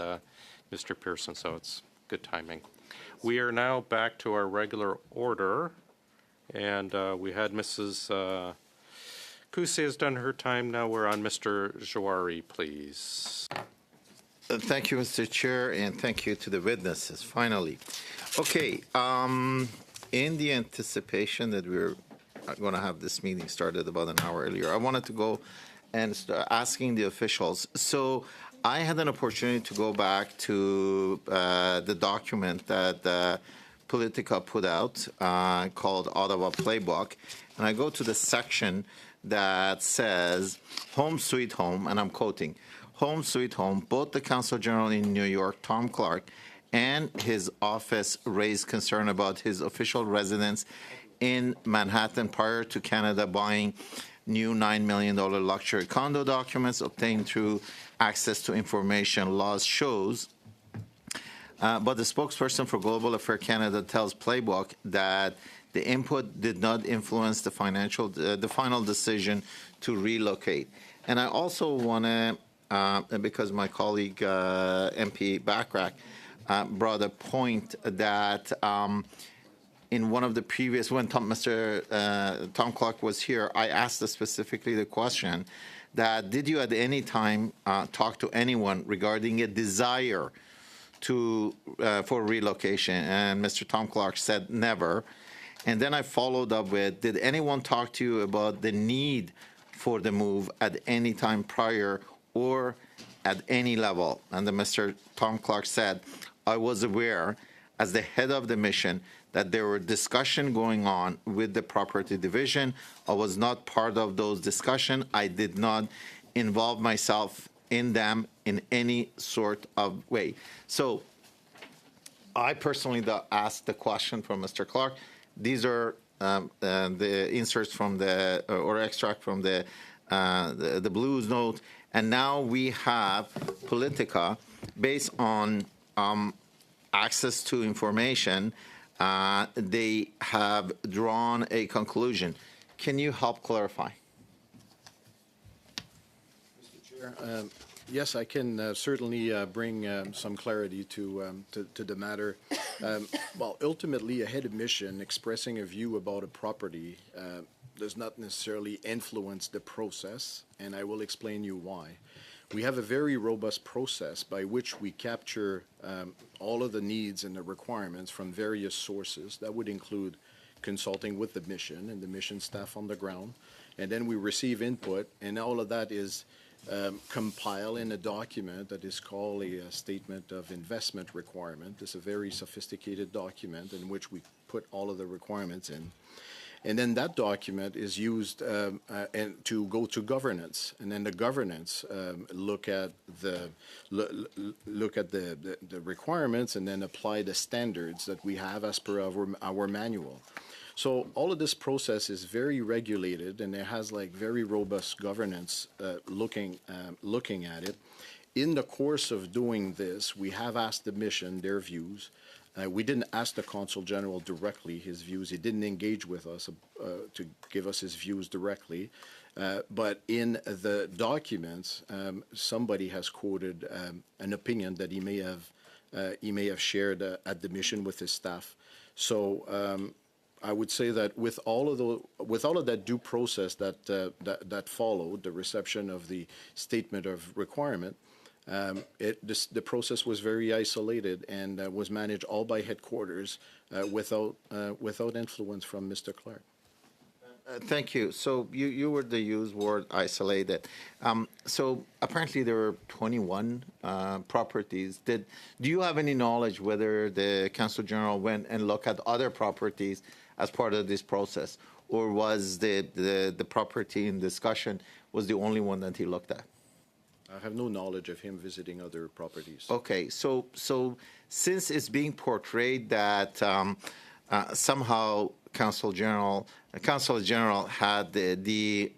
Mr. Pearson, so it's good timing. We are now back to our regular order, and we had Mrs. Kusi has done her time. Now we're on Mr. Jouari, please. Thank you, Mr. Chair, and thank you to the witnesses, finally. Okay, in the anticipation that we're going to have this meeting started about an hour earlier, I wanted to go and start asking the officials. So I had an opportunity to go back to the document that Politica put out called Ottawa Playbook, and I go to the section that says, home sweet home, and I'm quoting, home sweet home, both the Consul General in New York, Tom Clark, and his office raised concern about his official residence in Manhattan prior to Canada buying new $9 million luxury condo documents obtained through access to information laws shows. But the spokesperson for Global Affairs Canada tells Playbook that the input did not influence the final decision to relocate. And I also want to, because my colleague MP Backrack brought a point that in one of the previous, when Mr. Tom Clark was here, I asked specifically the question that did you at any time talk to anyone regarding a desire for relocation? And Mr. Tom Clark said never. And then I followed up with, did anyone talk to you about the need for the move at any time prior or at any level? And then Mr. Tom Clark said, I was aware as the head of the mission that there were discussions going on with the property division. I was not part of those discussions. I did not involve myself in them in any sort of way. So I personally asked the question from Mr. Clark. These are the inserts from the or extract from the Blues note, and now we have Politica based on access to information. They have drawn a conclusion. Can you help clarify? Yes, I can certainly bring some clarity to the matter. Well, ultimately, a head of mission expressing a view about a property does not necessarily influence the process, and I will explain you why. We have a very robust process by which we capture all of the needs and the requirements from various sources. That would include consulting with the mission and the mission staff on the ground, and then we receive input, and all of that is compile in a document that is called a statement of investment requirement. It's a very sophisticated document in which we put all of the requirements in. And then that document is used and to go to governance, and then the governance look at the requirements and then apply the standards that we have as per our manual. So all of this process is very regulated, and it has like very robust governance looking at it. In the course of doing this, we have asked the mission their views. We didn't ask the Consul General directly his views. He didn't engage with us to give us his views directly. But in the documents, somebody has quoted an opinion that he may have shared at the mission with his staff. So I would say that with all of that due process that followed the reception of the statement of requirement, the process was very isolated and was managed all by headquarters without influence from Mr. Clark. Thank you. So you were the used word isolated. So apparently there were 21 properties. Do you have any knowledge whether the Consul General went and looked at other properties as part of this process, or was the property in discussion was the only one that he looked at? I have no knowledge of him visiting other properties. Okay, so since it's being portrayed that somehow Consul General had the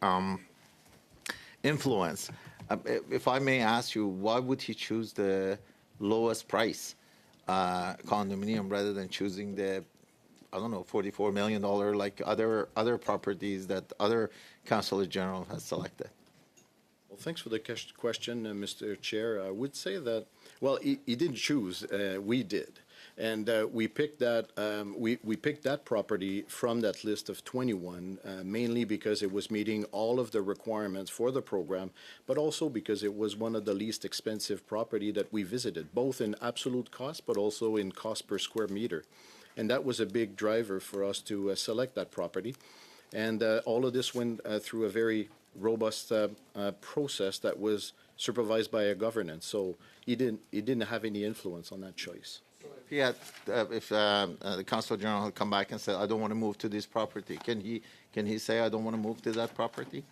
influence, if I may ask you, why would he choose the lowest price condominium rather than choosing the, I don't know, $44 million like other properties that other Consulate General has selected? Well, thanks for the question, Mr. Chair. I would say that, well, he didn't choose. We did. And we picked that we picked that property from that list of 21, mainly because it was meeting all of the requirements for the program, but also because it was one of the least expensive property that we visited, both in absolute cost, but also in cost per square meter. And that was a big driver for us to select that property. And all of this went through a very robust process that was supervised by a governance. So he didn't have any influence on that choice. If the Consul General had come back and said, "I don't want to move to this property," can he say, "I don't want to move to that property"?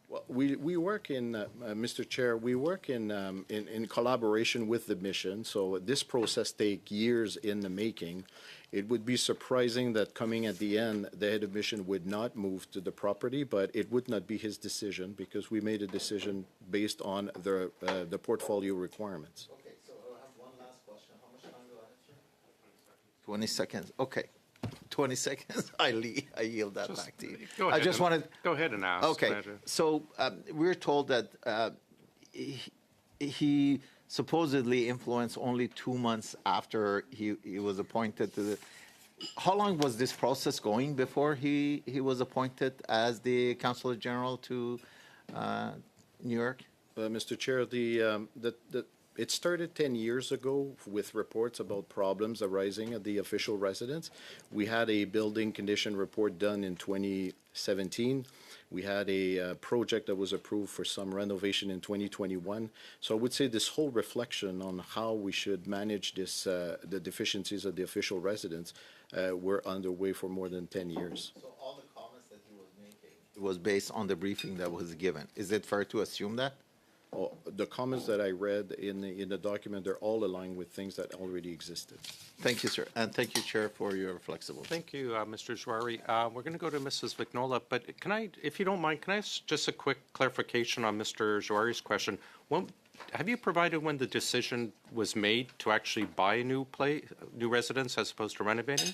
Well, we work in, Mr. Chair, we work in collaboration with the mission. So this process takes years in the making. It would be surprising that coming at the end, the head of mission would not move to the property, but it would not be his decision because we made a decision based on the portfolio requirements. Okay, so I have one last question. How much time do I have, sir? 20 seconds. Okay. 20 seconds. I yield that back to you. Go ahead. I just wanted. Go ahead and ask. Okay. So we're told that he supposedly influenced only 2 months after he was appointed to the. How long was this process going before he was appointed as the Consulate General to New York? Mr. Chair, it started 10 years ago with reports about problems arising at the official residence. We had a building condition report done in 2017. We had a project that was approved for some renovation in 2021. So I would say this whole reflection on how we should manage this, the deficiencies of the official residence were underway for more than 10 years. So all the comments that he was making was based on the briefing that was given. Is it fair to assume that? the comments that I read in the document, they're all aligned with things that already existed. Thank you, sir. And thank you, Chair, for your flexibility. Thank you, Mr. Jouari. We're going to go to Mrs. Vignola, but can I, if you don't mind, can I ask just a quick clarification on Mr. Jouari's question? Have you provided when the decision was made to actually buy a new residence as opposed to renovating?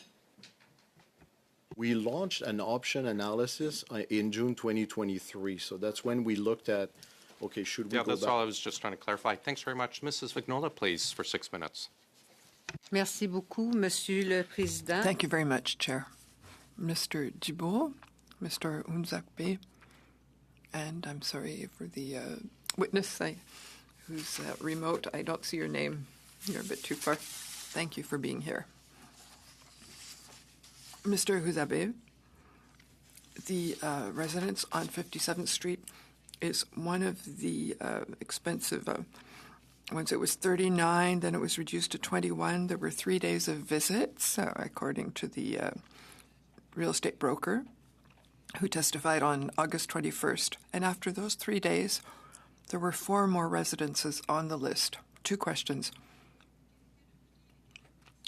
We launched an option analysis in June 2023, so that's when we looked at, okay, should we go back? Yeah, that's all I was just trying to clarify. Thanks very much. Mrs. Vignola, please, for 6 minutes. Merci beaucoup, Monsieur le Président. Thank you very much, Chair. Mr. Dubois, Mr. Unzakbe, and I'm sorry for the witness who's remote. I don't see your name. You're a bit too far. Thank you for being here. Mr. Huzabe, the residence on 57th Street is one of the expensive once. It was 39, then it was reduced to 21. There were 3 days of visits, according to the real estate broker, who testified on August 21st. And after those 3 days, there were 4 more residences on the list. 2 questions.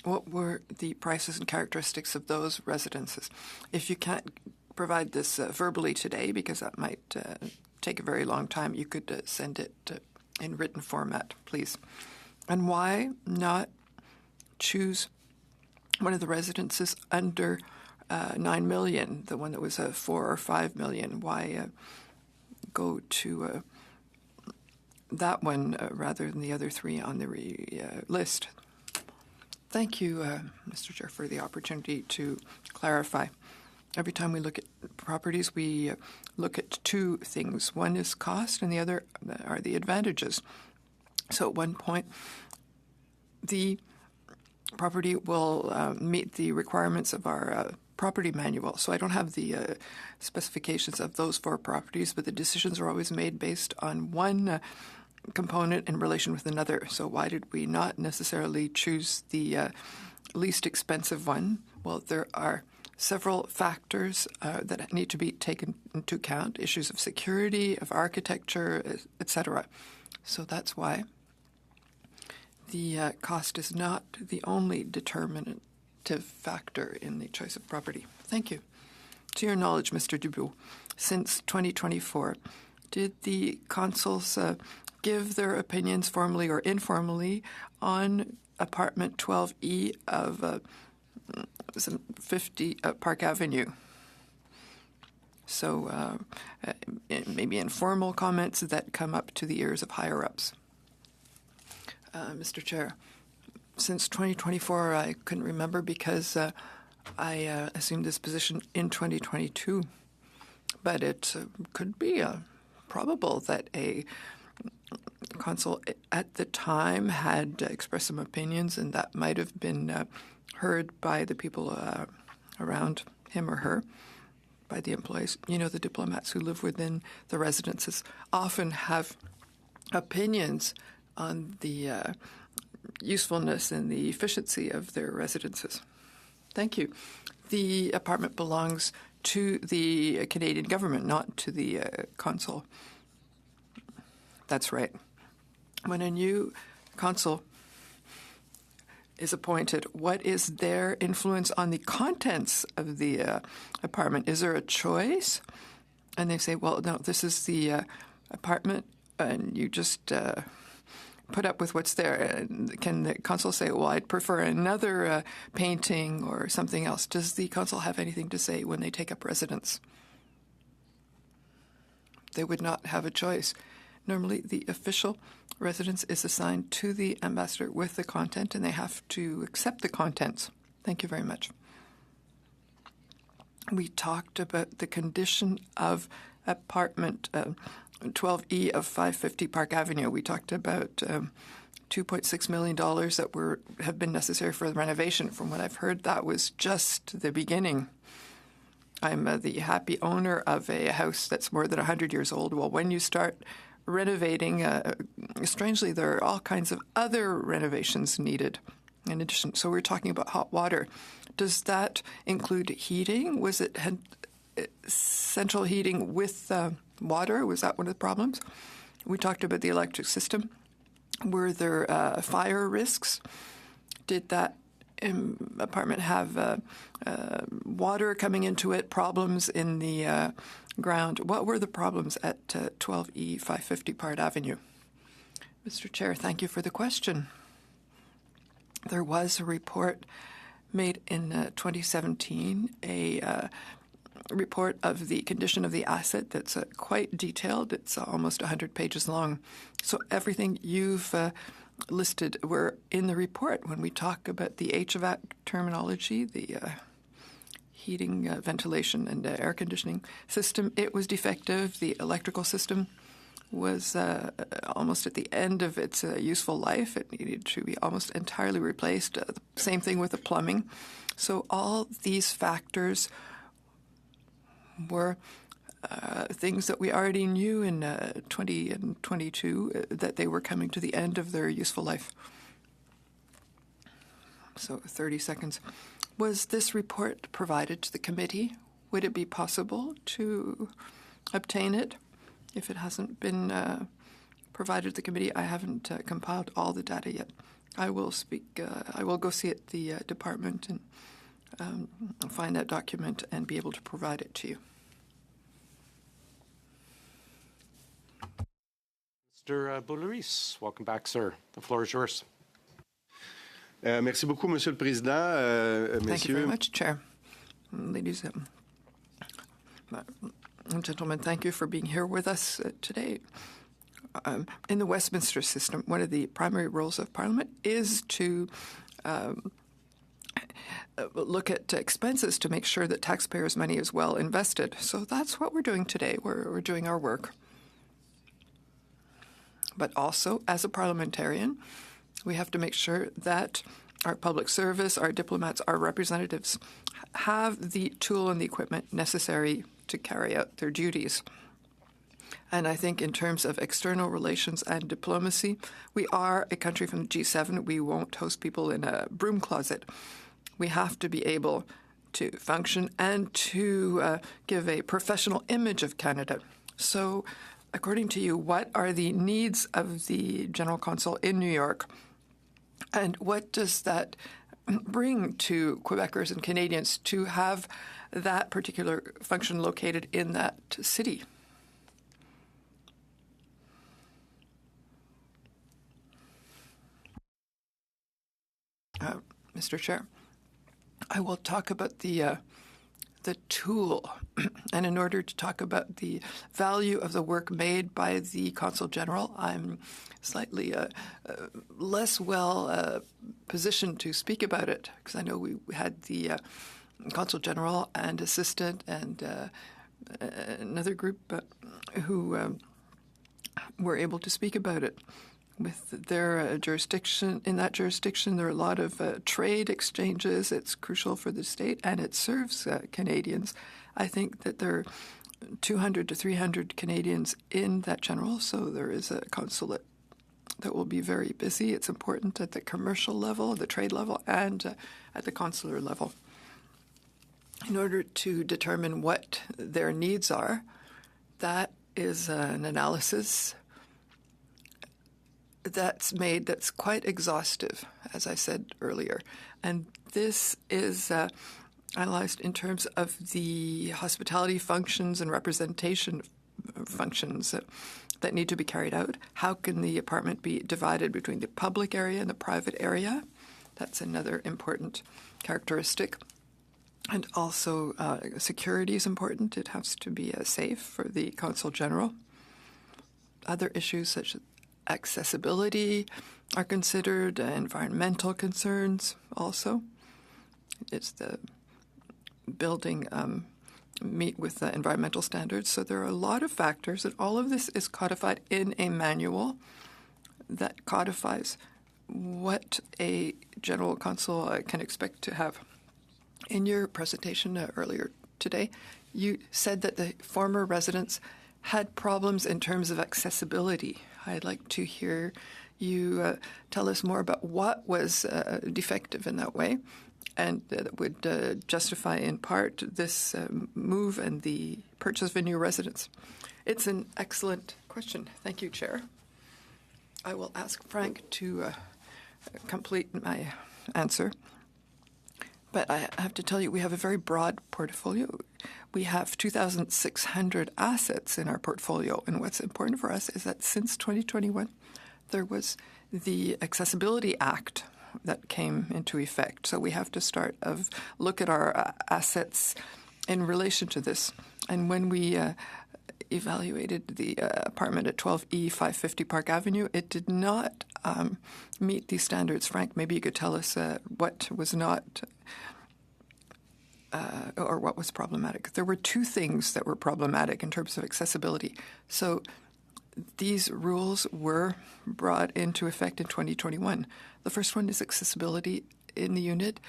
What were the prices and characteristics of those residences? If you can't provide this verbally today, because that might take a very long time, you could send it in written format, please. And why not choose one of the residences under 9 million, the one that was 4 or 5 million? Why go to that one rather than the other 3 on the list? Thank you, Mr. Chair, for the opportunity to clarify. Every time we look at properties, we look at 2 things. One is cost, and the other are the advantages. So at one point, the property will meet the requirements of our property manual. So I don't have the specifications of those 4 properties, but the decisions are always made based on one component in relation with another. So why did we not necessarily choose the least expensive one? Well, there are several factors that need to be taken into account, issues of security, of architecture, etc. So that's why the cost is not the only determinative factor in the choice of property. Thank you. To your knowledge, Mr. Dubois, since 2024, did the consuls give their opinions formally or informally on apartment 12E of 50 Park Avenue? So maybe informal comments that come up to the ears of higher-ups. Mr. Chair, since 2024, I couldn't remember because I assumed this position in 2022. But it could be probable that a consul at the time had expressed some opinions, and that might have been heard by the people around him or her, by the employees. You know, the diplomats who live within the residences often have opinions on the usefulness and the efficiency of their residences. Thank you. The apartment belongs to the Canadian government, not to the consul. That's right. When a new consul is appointed, what is their influence on the contents of the apartment? Is there a choice? And they say, well, no, this is the apartment, and you just put up with what's there. And can the consul say, well, I'd prefer another painting or something else? Does the consul have anything to say when they take up residence? They would not have a choice. Normally, the official residence is assigned to the ambassador with the content, and they have to accept the contents. Thank you very much. We talked about the condition of apartment 12E of 550 Park Avenue. We talked about $2.6 million that have been necessary for the renovation. From what I've heard, that was just the beginning. I'm the happy owner of a house that's more than 100 years old. Well, when you start renovating, strangely, there are all kinds of other renovations needed in addition. So we're talking about hot water. Does that include heating? Was it central heating with water? Was that one of the problems? We talked about the electric system. Were there fire risks? Did that apartment have water coming into it, problems in the ground? What were the problems at 12E 550 Part Avenue? Mr. Chair, thank you for the question. There was a report made in 2017, a report of the condition of the asset that's quite detailed. It's almost 100 pages long. So everything you've listed were in the report. When we talk about the HVAC terminology, the heating, ventilation, and air conditioning system, it was defective. The electrical system was almost at the end of its useful life. It needed to be almost entirely replaced. Same thing with the plumbing. So all these factors were things that we already knew in 20 and 22 that they were coming to the end of their useful life. So 30 seconds. Was this report provided to the committee? Would it be possible to obtain it? If it hasn't been provided to the committee, I haven't compiled all the data yet. I will go see it, the department, and find that document and be able to provide it to you. Mr. Boulris, welcome back, sir. The floor is yours. Merci beaucoup, Monsieur le Président. Thank you very much, Chair. Ladies and gentlemen, thank you for being here with us today. In the Westminster system, one of the primary roles of Parliament is to look at expenses to make sure that taxpayers' money is well invested. So that's what we're doing today. We're doing our work. But also, as a parliamentarian, we have to make sure that our public service, our diplomats, our representatives have the tool and the equipment necessary to carry out their duties. And I think in terms of external relations and diplomacy, we are a country from the G7. We won't host people in a broom closet. We have to be able to function and to give a professional image of Canada. So, according to you, what are the needs of the General Consul in New York? And what does that bring to Quebecers and Canadians to have that particular function located in that city? Mr. Chair, I will talk about the tool, and in order to talk about the value of the work made by the Consul General, I'm slightly less well positioned to speak about it, because I know we had the Consul General and assistant and another group who were able to speak about it. With their jurisdiction, in that jurisdiction, there are a lot of trade exchanges. It's crucial for the state, and it serves Canadians. I think that there are 200 to 300 Canadians in that general, so there is a consulate that will be very busy. It's important at the commercial level, the trade level, and at the consular level. In order to determine what their needs are, that is an analysis that's made that's quite exhaustive, as I said earlier. And this is analyzed in terms of the hospitality functions and representation functions that need to be carried out. How can the apartment be divided between the public area and the private area? That's another important characteristic. And also security is important. It has to be safe for the Consul General. Other issues such as accessibility are considered, environmental concerns also. It's the building meet with the environmental standards. So there are a lot of factors, and all of this is codified in a manual that codifies what a general consul can expect to have. In your presentation earlier today, you said that the former residents had problems in terms of accessibility. I'd like to hear you tell us more about what was defective in that way, and that would justify in part this move and the purchase of a new residence. It's an excellent question. Thank you, Chair. I will ask Frank to complete my answer. But I have to tell you, we have a very broad portfolio. We have 2,600 assets in our portfolio. And what's important for us is that since 2021, there was the Accessibility Act that came into effect. So we have to look at our assets in relation to this. And when we evaluated the apartment at 12E 550 Park Avenue, it did not meet these standards. Frank, maybe you could tell us what was not or what was problematic. There were two things that were problematic in terms of accessibility. So these rules were brought into effect in 2021. The first one is accessibility in the unit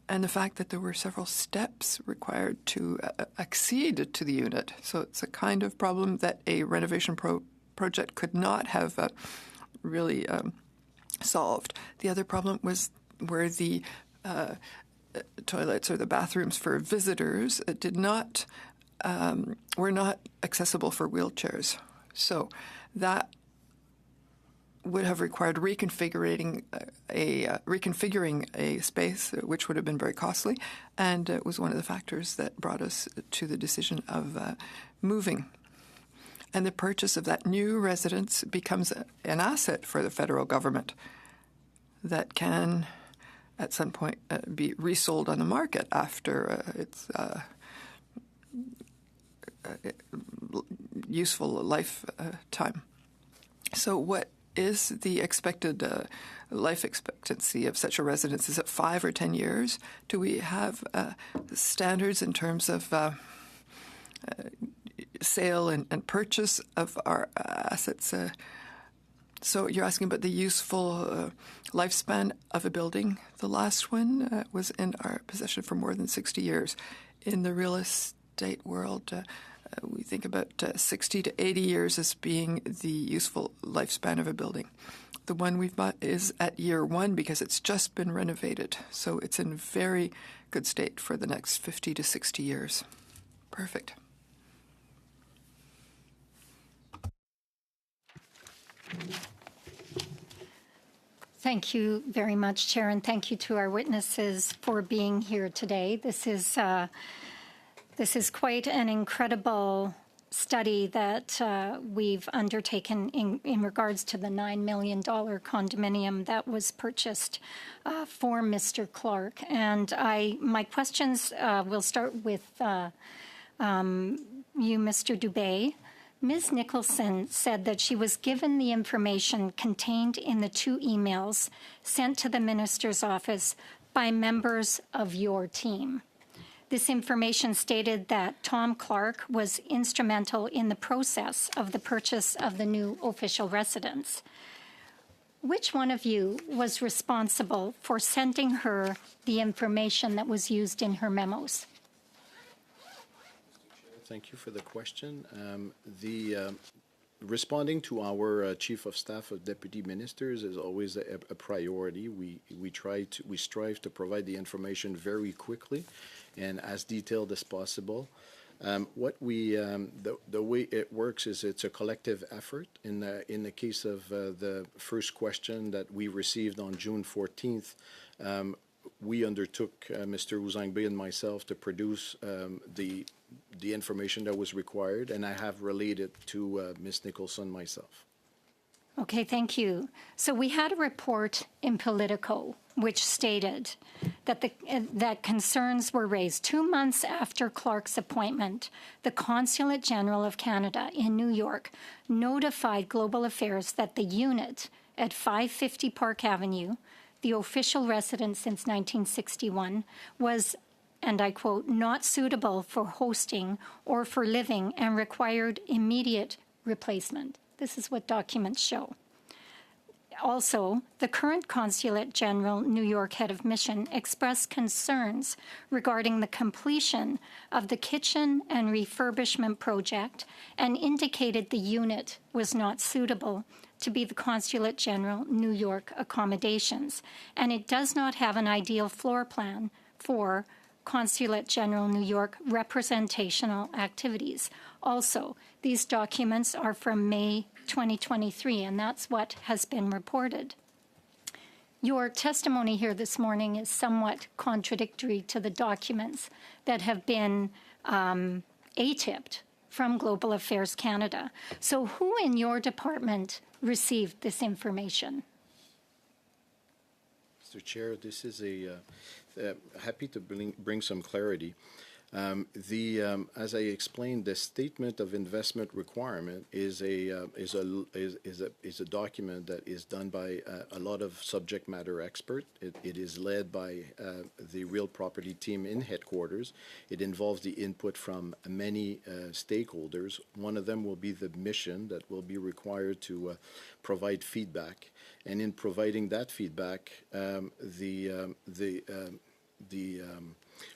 and the fact that there were several steps required to accede to the unit. So it's a kind of problem that a renovation project could not have really solved. The other problem were the toilets or the bathrooms for visitors were not accessible for wheelchairs. So that would have required reconfiguring a space, which would have been very costly, and it was one of the factors that brought us to the decision of moving. And the purchase of that new residence becomes an asset for the federal government that can, at some point, be resold on the market after its useful lifetime. So what is the expected life expectancy of such a residence? Is it 5 or 10 years? Do we have standards in terms of sale and purchase of our assets? So you're asking about the useful lifespan of a building. The last one was in our possession for more than 60 years. In the real estate world, we think about 60 to 80 years as being the useful lifespan of a building. The one we've bought is at year 1 because it's just been renovated. So it's in very good state for the next 50 to 60 years. Perfect. Thank you very much, Chair, and thank you to our witnesses for being here today. This is quite an incredible study that we've undertaken in regards to the $9 million condominium that was purchased for Mr. Clark. And my questions will start with you, Mr. Dubé. Ms. Nicholson said that she was given the information contained in the 2 emails sent to the minister's office by members of your team. This information stated that Tom Clark was instrumental in the process of the purchase of the new official residence. Which one of you was responsible for sending her the information that was used in her memos? Thank you for the question. Responding to our Chief of Staff of Deputy Ministers is always a priority. We strive to provide the information very quickly and as detailed as possible. The way it works is it's a collective effort. In the case of the first question that we received on June 14th, we undertook, Mr. Uzangbe and myself, to produce the information that was required, and I have relayed it to Ms. Nicholson myself. Okay, thank you. So we had a report in Politico which stated that that concerns were raised 2 months after Clark's appointment. The Consulate General of Canada in New York notified Global Affairs that the unit at 550 Park Avenue, the official residence since 1961, was, and I quote, not suitable for hosting or for living and required immediate replacement. This is what documents show. Also, the current Consulate General New York head of mission expressed concerns regarding the completion of the kitchen and refurbishment project and indicated the unit was not suitable to be the Consulate General New York accommodations, and it does not have an ideal floor plan for Consulate General New York representational activities. Also, these documents are from May 2023, and that's what has been reported. Your testimony here this morning is somewhat contradictory to the documents that have been ATIP'd from Global Affairs Canada. So who in your department received this information? Mr. Chair, this is happy to bring some clarity. As I explained, the statement of investment requirement is a document that is done by a lot of subject matter experts. It is led by the real property team in headquarters. It involves the input from many stakeholders. One of them will be the mission that will be required to provide feedback. And in providing that feedback,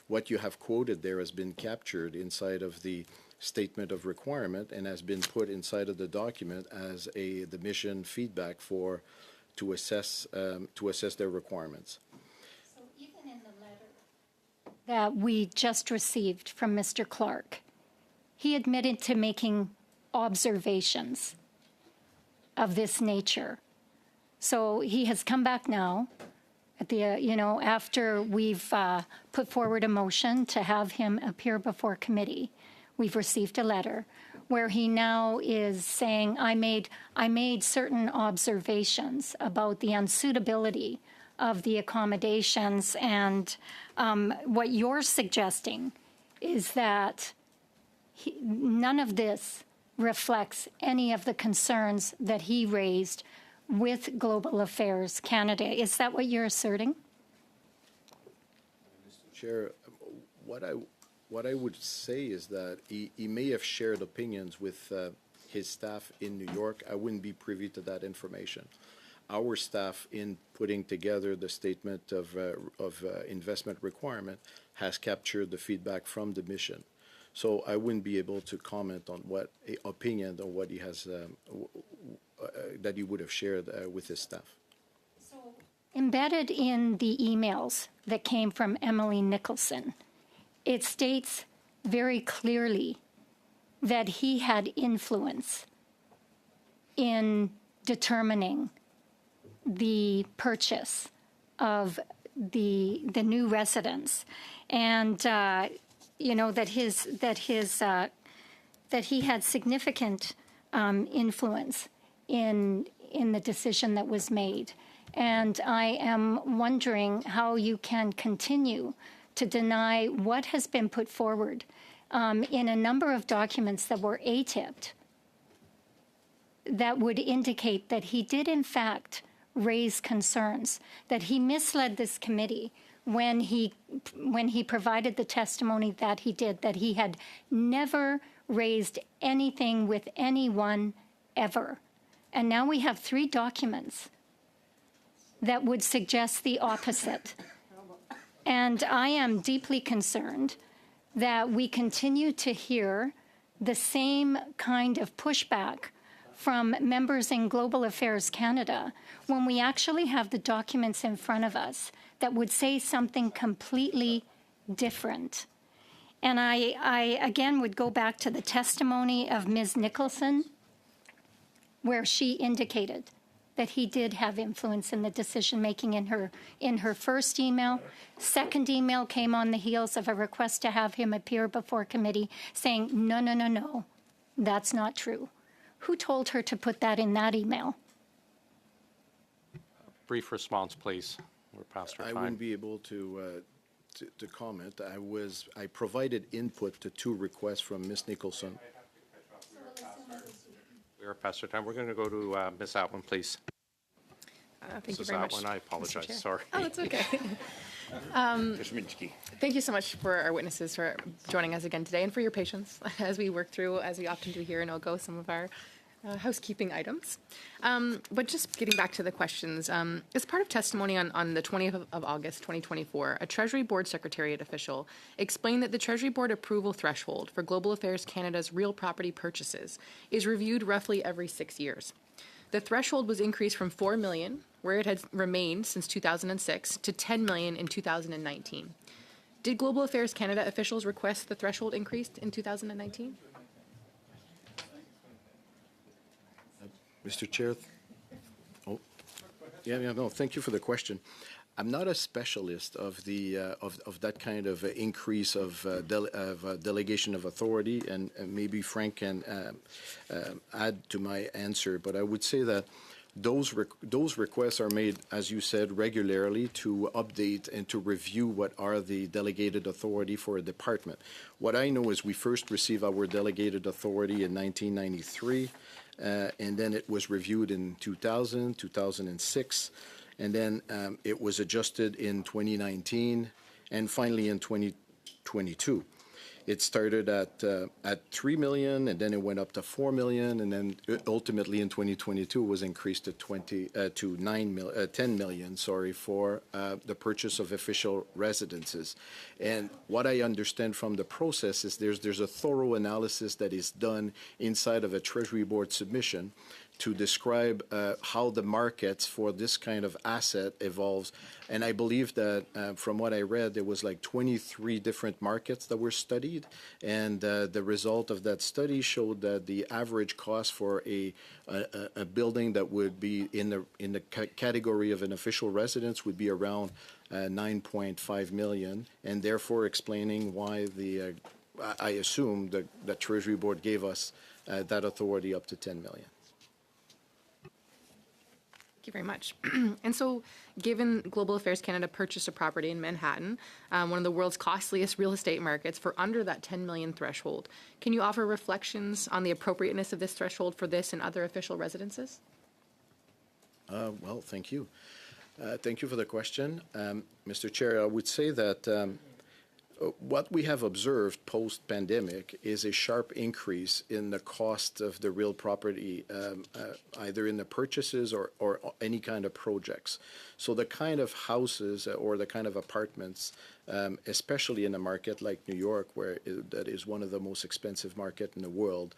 what you have quoted there has been captured inside of the statement of requirement and has been put inside of the document as the mission feedback to assess their requirements. So even in the letter that we just received from Mr. Clark, he admitted to making observations of this nature. So he has come back now. After we've put forward a motion to have him appear before committee, we've received a letter where he now is saying, I made certain observations about the unsuitability of the accommodations, and what you're suggesting is that none of this reflects any of the concerns that he raised with Global Affairs Canada. Is that what you're asserting? Mr. Chair, what I would say is that he may have shared opinions with his staff in New York. I wouldn't be privy to that information. Our staff, in putting together the statement of investment requirement, has captured the feedback from the mission. So I wouldn't be able to comment on what opinion or what he has that he would have shared with his staff. So, embedded in the emails that came from Emily Nicholson, it states very clearly that he had influence in determining the purchase of the new residence, and that he had significant influence in the decision that was made. And I am wondering how you can continue to deny what has been put forward in a number of documents that were ATIP'd that would indicate that he did in fact raise concerns, that he misled this committee when he provided the testimony that he did, that he had never raised anything with anyone ever. And now we have 3 documents that would suggest the opposite. And I am deeply concerned that we continue to hear the same kind of pushback from members in Global Affairs Canada when we actually have the documents in front of us that would say something completely different. And I again would go back to the testimony of Ms. Nicholson, where she indicated that he did have influence in the decision-making in her first email. Second email came on the heels of a request to have him appear before committee saying, no, that's not true. Who told her to put that in that email? Brief response, please. We're past our time. I wouldn't be able to comment. I provided input to 2 requests from Ms. Nicholson. We are past our time. We're going to go to Ms. Atwin, please. Thank you very much. Atwin, I apologize. Chair. Sorry. Oh, it's okay. Thank you so much for our witnesses for joining us again today and for your patience as we work through, as we often do here in OGGO, some of our housekeeping items. But just getting back to the questions, as part of testimony on the 20th of August, 2024, a Treasury Board Secretariat official explained that the Treasury Board approval threshold for Global Affairs Canada's real property purchases is reviewed roughly every 6 years. The threshold was increased from $4 million, where it had remained since 2006, to $10 million in 2019. Did Global Affairs Canada officials request the threshold increased in 2019? Mr. Chair. No, thank you for the question. I'm not a specialist of the of that kind of increase of, delegation of authority, and maybe Frank can add to my answer. But I would say that those requests are made, as you said, regularly to update and to review what are the delegated authority for a department. What I know is we first received our delegated authority in 1993, and then it was reviewed in 2000, 2006. And then it was adjusted in 2019, and finally in 2022. It started at 3 million, and then it went up to 4 million, and then ultimately in 2022 was increased to 10 million. Sorry, for the purchase of official residences. And what I understand from the process is there's a thorough analysis that is done inside of a Treasury Board submission to describe how the markets for this kind of asset evolves. And I believe that from what I read, there was like 23 different markets that were studied. And the result of that study showed that the average cost for a building that would be in the category of an official residence would be around 9.5 million, and therefore explaining why I assume the Treasury Board gave us that authority up to 10 million. Thank you very much. And so, given Global Affairs Canada purchased a property in Manhattan, one of the world's costliest real estate markets, for under that 10 million threshold, can you offer reflections on the appropriateness of this threshold for this and other official residences? Well, thank you. Thank you for the question. Mr. Chair, I would say that what we have observed post-pandemic is a sharp increase in the cost of the real property, either in the purchases or any kind of projects. So the kind of houses or the kind of apartments, especially in a market like New York, where that is one of the most expensive markets in the world,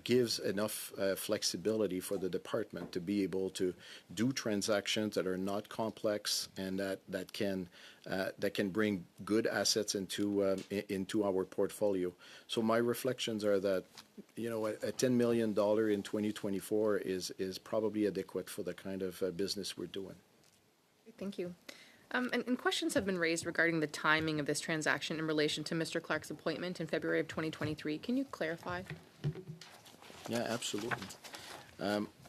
gives enough flexibility for the department to be able to do transactions that are not complex and that can bring good assets into our portfolio. So my reflections are that, a $10 million in 2024 is probably adequate for the kind of business we're doing. Thank you. And questions have been raised regarding the timing of this transaction in relation to Mr. Clark's appointment in February of 2023. Can you clarify? Yeah, absolutely.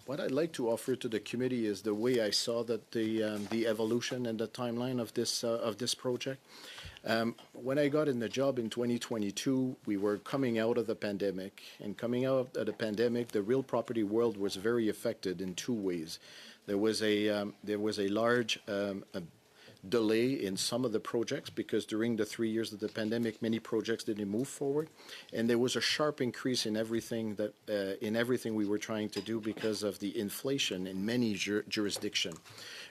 What I'd like to offer to the committee is the way I saw that the evolution and the timeline of this project. When I got in the job in 2022, we were coming out of the pandemic, and coming out of the pandemic, the real property world was very affected in two ways. There was a large delay in some of the projects because during the 3 years of the pandemic, many projects didn't move forward, and there was a sharp increase in everything we were trying to do because of the inflation in many jurisdictions.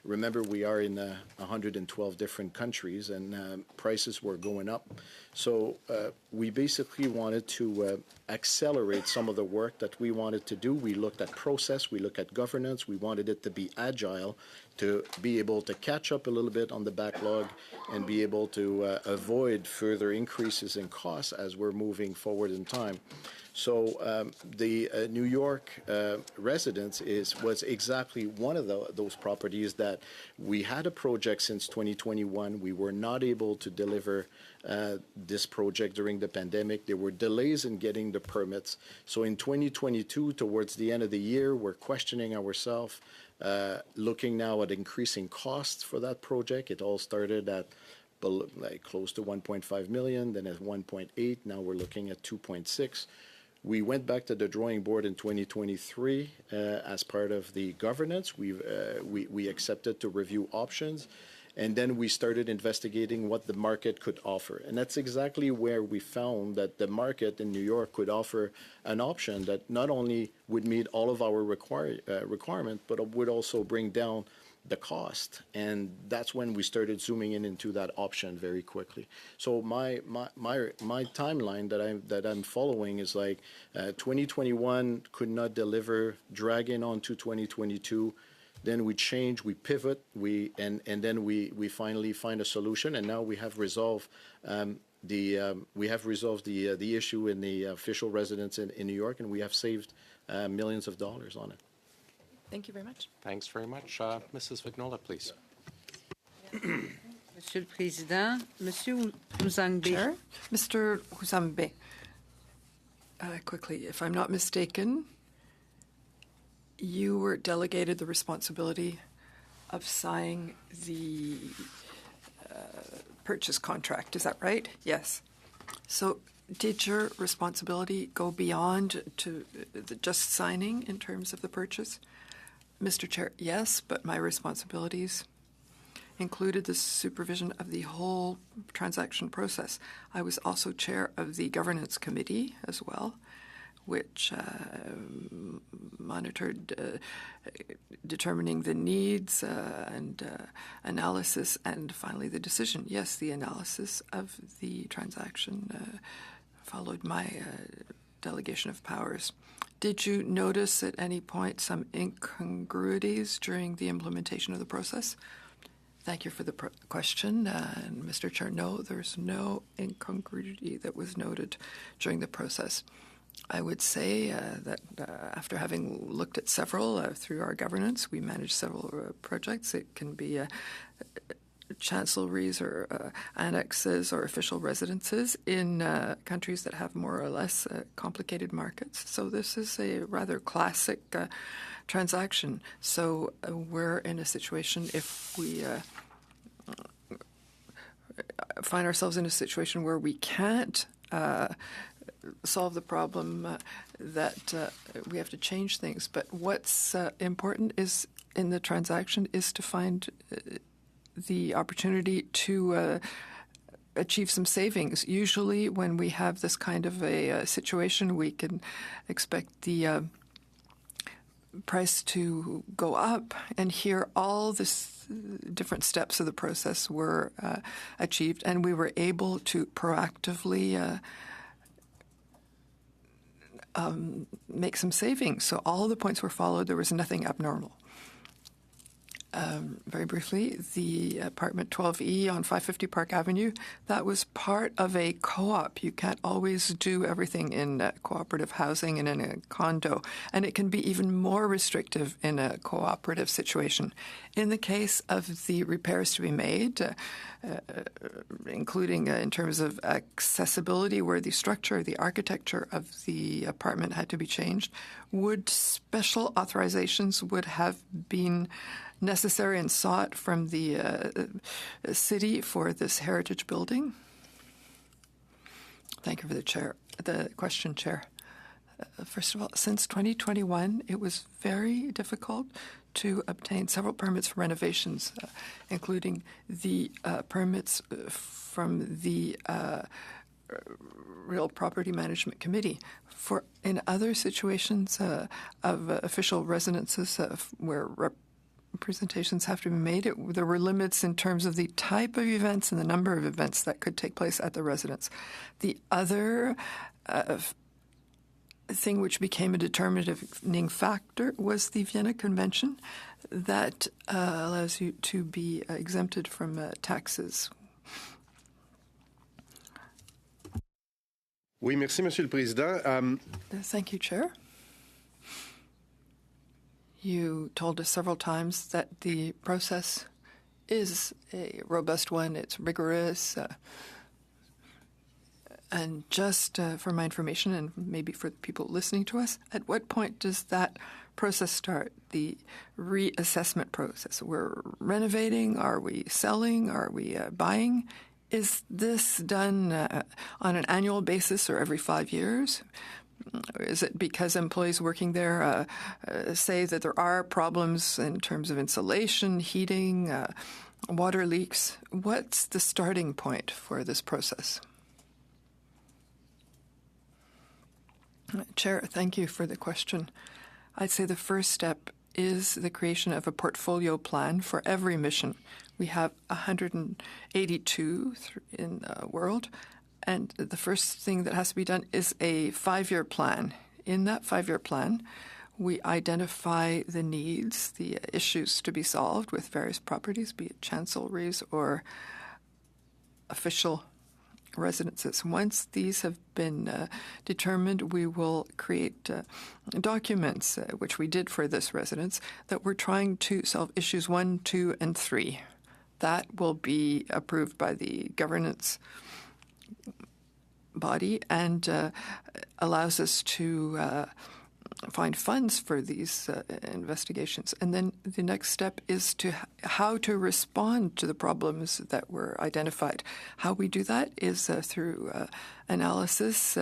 Remember, we are in 112 different countries, and prices were going up. So we basically wanted to accelerate some of the work that we wanted to do. We looked at process, we looked at governance, we wanted it to be agile, to be able to catch up a little bit on the backlog and be able to avoid further increases in costs as we're moving forward in time. So the New York residence was exactly one of those properties that we had a project since 2021. We were not able to deliver this project during the pandemic. There were delays in getting the permits. So in 2022, towards the end of the year, we're questioning ourselves, looking now at increasing costs for that project. It all started at close to 1.5 million, then at 1.8. Now we're looking at 2.6. We went back to the drawing board in 2023 as part of the governance. We accepted to review options, and then we started investigating what the market could offer. And that's exactly where we found that the market in New York could offer an option that not only would meet all of our requirements, but would also bring down the cost. And that's when we started zooming into that option very quickly. So my timeline that I'm following is like 2021 could not deliver, dragging on to 2022. then we change, we pivot, and then we finally find a solution. And now we have resolved the issue in the official residence in New York, and we have saved millions of dollars on it. Thank you very much. Thanks very much. Mrs. Vignola, please. Monsieur le Président, Monsieur Ouzangbe. Chair, Mr. Huzambe, quickly, if I'm not mistaken, you were delegated the responsibility of signing the purchase contract. Is that right? Yes. So did your responsibility go beyond to just signing in terms of the purchase? Mr. Chair, yes, but my responsibilities included the supervision of the whole transaction process. I was also chair of the governance committee as well, which monitored determining the needs and analysis, and finally the decision. Yes, the analysis of the transaction followed my delegation of powers. Did you notice at any point some incongruities during the implementation of the process? Thank you for the question. And Mr. Chair, no, there's no incongruity that was noted during the process. I would say that after having looked at several through our governance, we manage several projects. It can be chancelleries or annexes or official residences in countries that have more or less complicated markets. So this is a rather classic transaction. So we're in a situation, if we find ourselves in a situation where we can't solve the problem, that we have to change things. But what's important is in the transaction is to find the opportunity to achieve some savings. Usually when we have this kind of a situation, we can expect the price to go up, and here all this different steps of the process were achieved, and we were able to proactively make some savings. So all the points were followed. There was nothing abnormal. Very briefly, the apartment 12E on 550 Park Avenue, that was part of a co-op. You can't always do everything in cooperative housing and in a condo, and it can be even more restrictive in a cooperative situation. In the case of the repairs to be made, including in terms of accessibility, where the structure, the architecture of the apartment had to be changed, would special authorizations would have been necessary and sought from the city for this heritage building? Thank you for the question, Chair. First of all, since 2021, it was very difficult to obtain several permits for renovations, including the permits from the Real Property Management Committee. For in other situations of official residences where representations have to be made, there were limits in terms of the type of events and the number of events that could take place at the residence. The other thing which became a determining factor was the Vienna Convention that allows you to be exempted from taxes. Oui, merci, Monsieur le Président. Thank you, Chair. You told us several times that the process is a robust one. It's rigorous. And just for my information, and maybe for the people listening to us, at what point does that process start, the reassessment process? We're renovating? Are we selling? Are we buying? Is this done on an annual basis or every 5 years? Is it because employees working there say that there are problems in terms of insulation, heating, water leaks? What's the starting point for this process? Chair, thank you for the question. I'd say the first step is the creation of a portfolio plan for every mission. We have 182 in the world, and the first thing that has to be done is a 5-year plan. In that 5-year plan, we identify the needs, the issues to be solved with various properties, be it chancelleries or official residences. Once these have been determined, we will create documents, which we did for this residence, that we're trying to solve issues 1, 2, and 3. That will be approved by the governance body and allows us to find funds for these investigations. And then the next step is to how to respond to the problems that were identified. How we do that is through analysis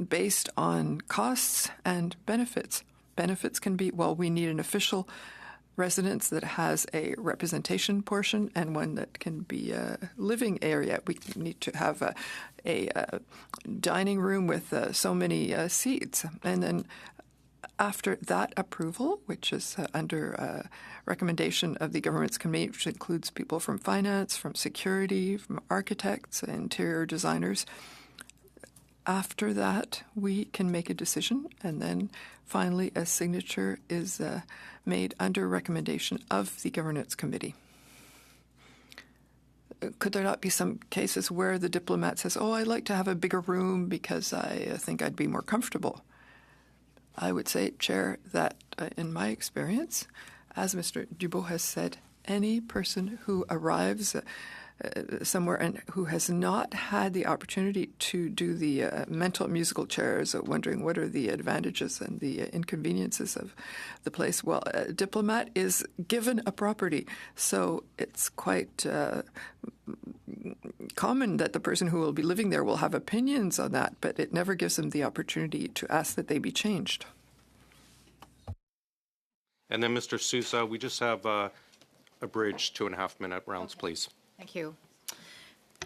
based on costs and benefits. Benefits can be, well, we need an official residence that has a representation portion and one that can be a living area. We need to have a dining room with so many seats. And then after that approval, which is under recommendation of the government's committee, which includes people from finance, from security, from architects, interior designers, after that, we can make a decision, and then finally a signature is made under recommendation of the governance committee. Could there not be some cases where the diplomat says, oh, I'd like to have a bigger room because I think I'd be more comfortable? I would say, Chair, that in my experience, as Mr. Dubois has said, any person who arrives somewhere and who has not had the opportunity to do the mental musical chairs, wondering what are the advantages and the inconveniences of the place. Well, a diplomat is given a property, so it's quite common that the person who will be living there will have opinions on that, but it never gives them the opportunity to ask that they be changed. And then, Mr. Sousa, we just have a bridge 2.5-minute rounds, please. Thank you.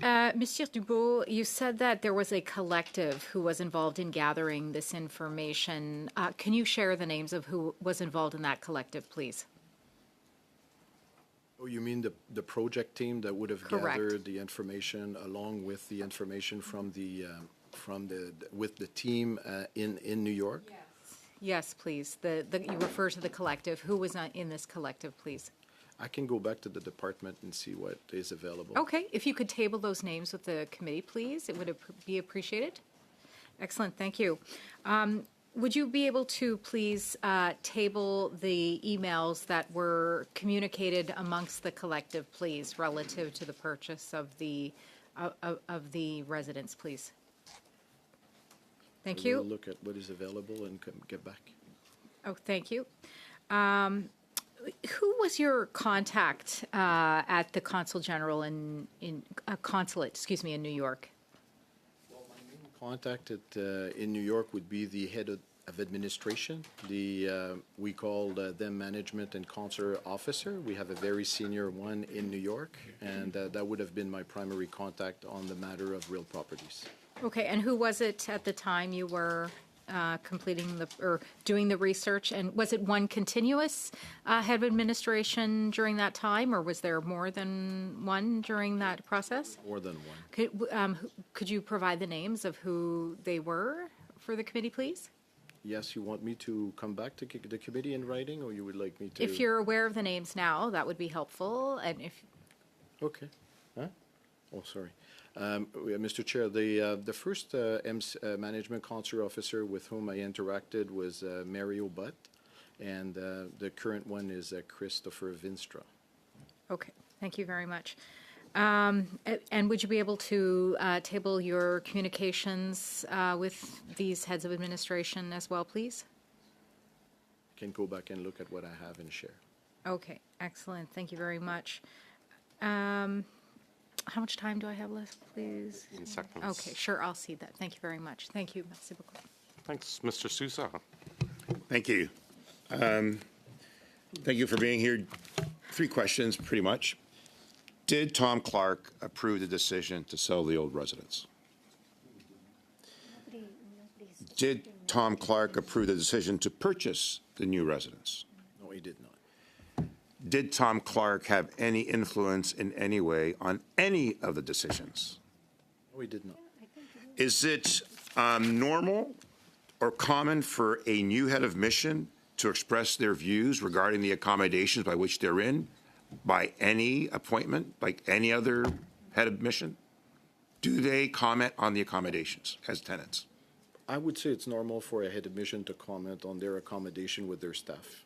Monsieur Dubois, you said that there was a collective who was involved in gathering this information. Can you share the names of who was involved in that collective, please? Oh, you mean the project team that would have Correct. gathered the information along with the information from the with the team in New York? Yes, please. You refer to the collective. Who was in this collective, please? I can go back to the department and see what is available. Okay, if you could table those names with the committee, please, it would be appreciated. Excellent, thank you. Would you be able to please table the emails that were communicated amongst the collective, please, relative to the purchase of the residence, please? Thank you. We'll look at what is available and get back. Oh, thank you. Who was your contact at the Consul General in consulate, in New York? Well, my main contact in New York would be the head of administration. We called them management and consular officer. We have a very senior one in New York, and that would have been my primary contact on the matter of real properties. Okay, and who was it at the time you were doing the research? And was it one continuous head of administration during that time, or was there more than one during that process? More than one. Could you provide the names of who they were for the committee, please? Yes, you want me to come back to the committee in writing, or you would like me to? If you're aware of the names now, that would be helpful. And if Okay. Huh? Oh, sorry. Mr. Chair, the first management consular officer with whom I interacted was Mario Butt, and the current one is Christopher Vinstra. Okay, thank you very much. And would you be able to table your communications with these heads of administration as well, please? I can go back and look at what I have and share. Okay, excellent. Thank you very much. How much time do I have left, please? 15 seconds. Okay, sure, I'll see that. Thank you very much. Thank you. Merci beaucoup. Thanks, Mr. Sousa. Thank you. Thank you for being here. 3 questions, pretty much. Did Tom Clark approve the decision to sell the old residence? Did Tom Clark approve the decision to purchase the new residence? No, he did not. Did Tom Clark have any influence in any way on any of the decisions? No, he did not. Is it normal or common for a new head of mission to express their views regarding the accommodations by which they're in by any appointment, like any other head of mission? Do they comment on the accommodations as tenants? I would say it's normal for a head of mission to comment on their accommodation with their staff.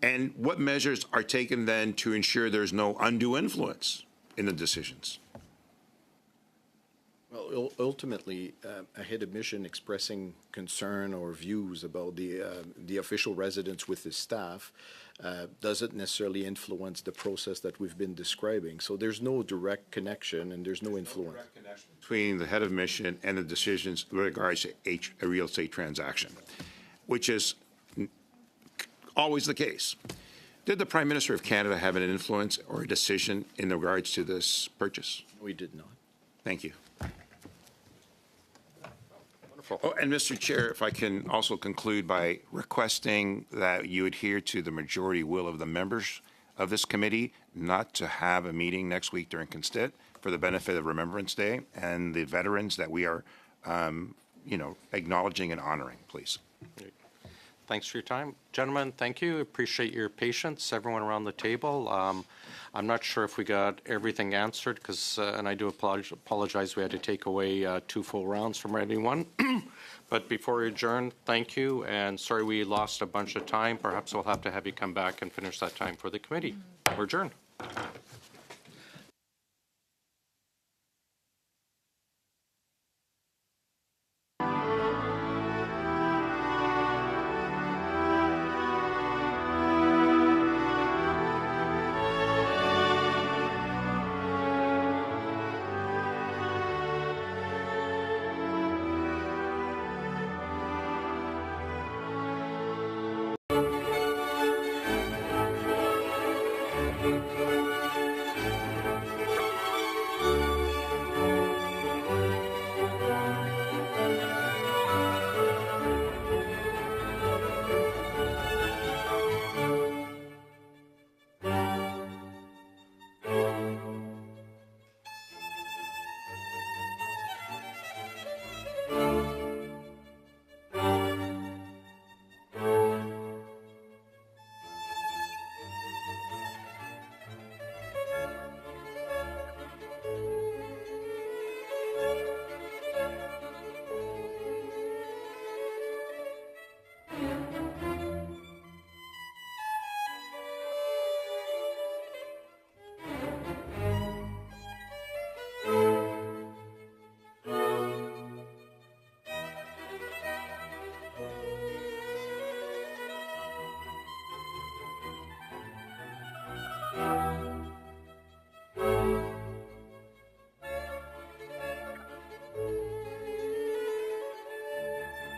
And what measures are taken then to ensure there's no undue influence in the decisions? Well, ultimately, a head of mission expressing concern or views about the official residence with his staff doesn't necessarily influence the process that we've been describing. So there's no direct connection and there's no influence. Between the head of mission and the decisions with regards to a real estate transaction, which is always the case. Did the Prime Minister of Canada have an influence or a decision in regards to this purchase? We did not. Thank you. Oh, and Mr. Chair, if I can also conclude by requesting that you adhere to the majority will of the members of this committee not to have a meeting next week during Constit for the benefit of Remembrance Day and the veterans that we are, acknowledging and honoring, please. Thanks for your time. Gentlemen, thank you. Appreciate your patience, everyone around the table. I'm not sure if we got everything answered because, and I do apologize, we had to take away 2 full rounds from anyone. But before we adjourn, thank you, and sorry we lost a bunch of time. Perhaps we'll have to have you come back and finish that time for the committee. We're adjourned.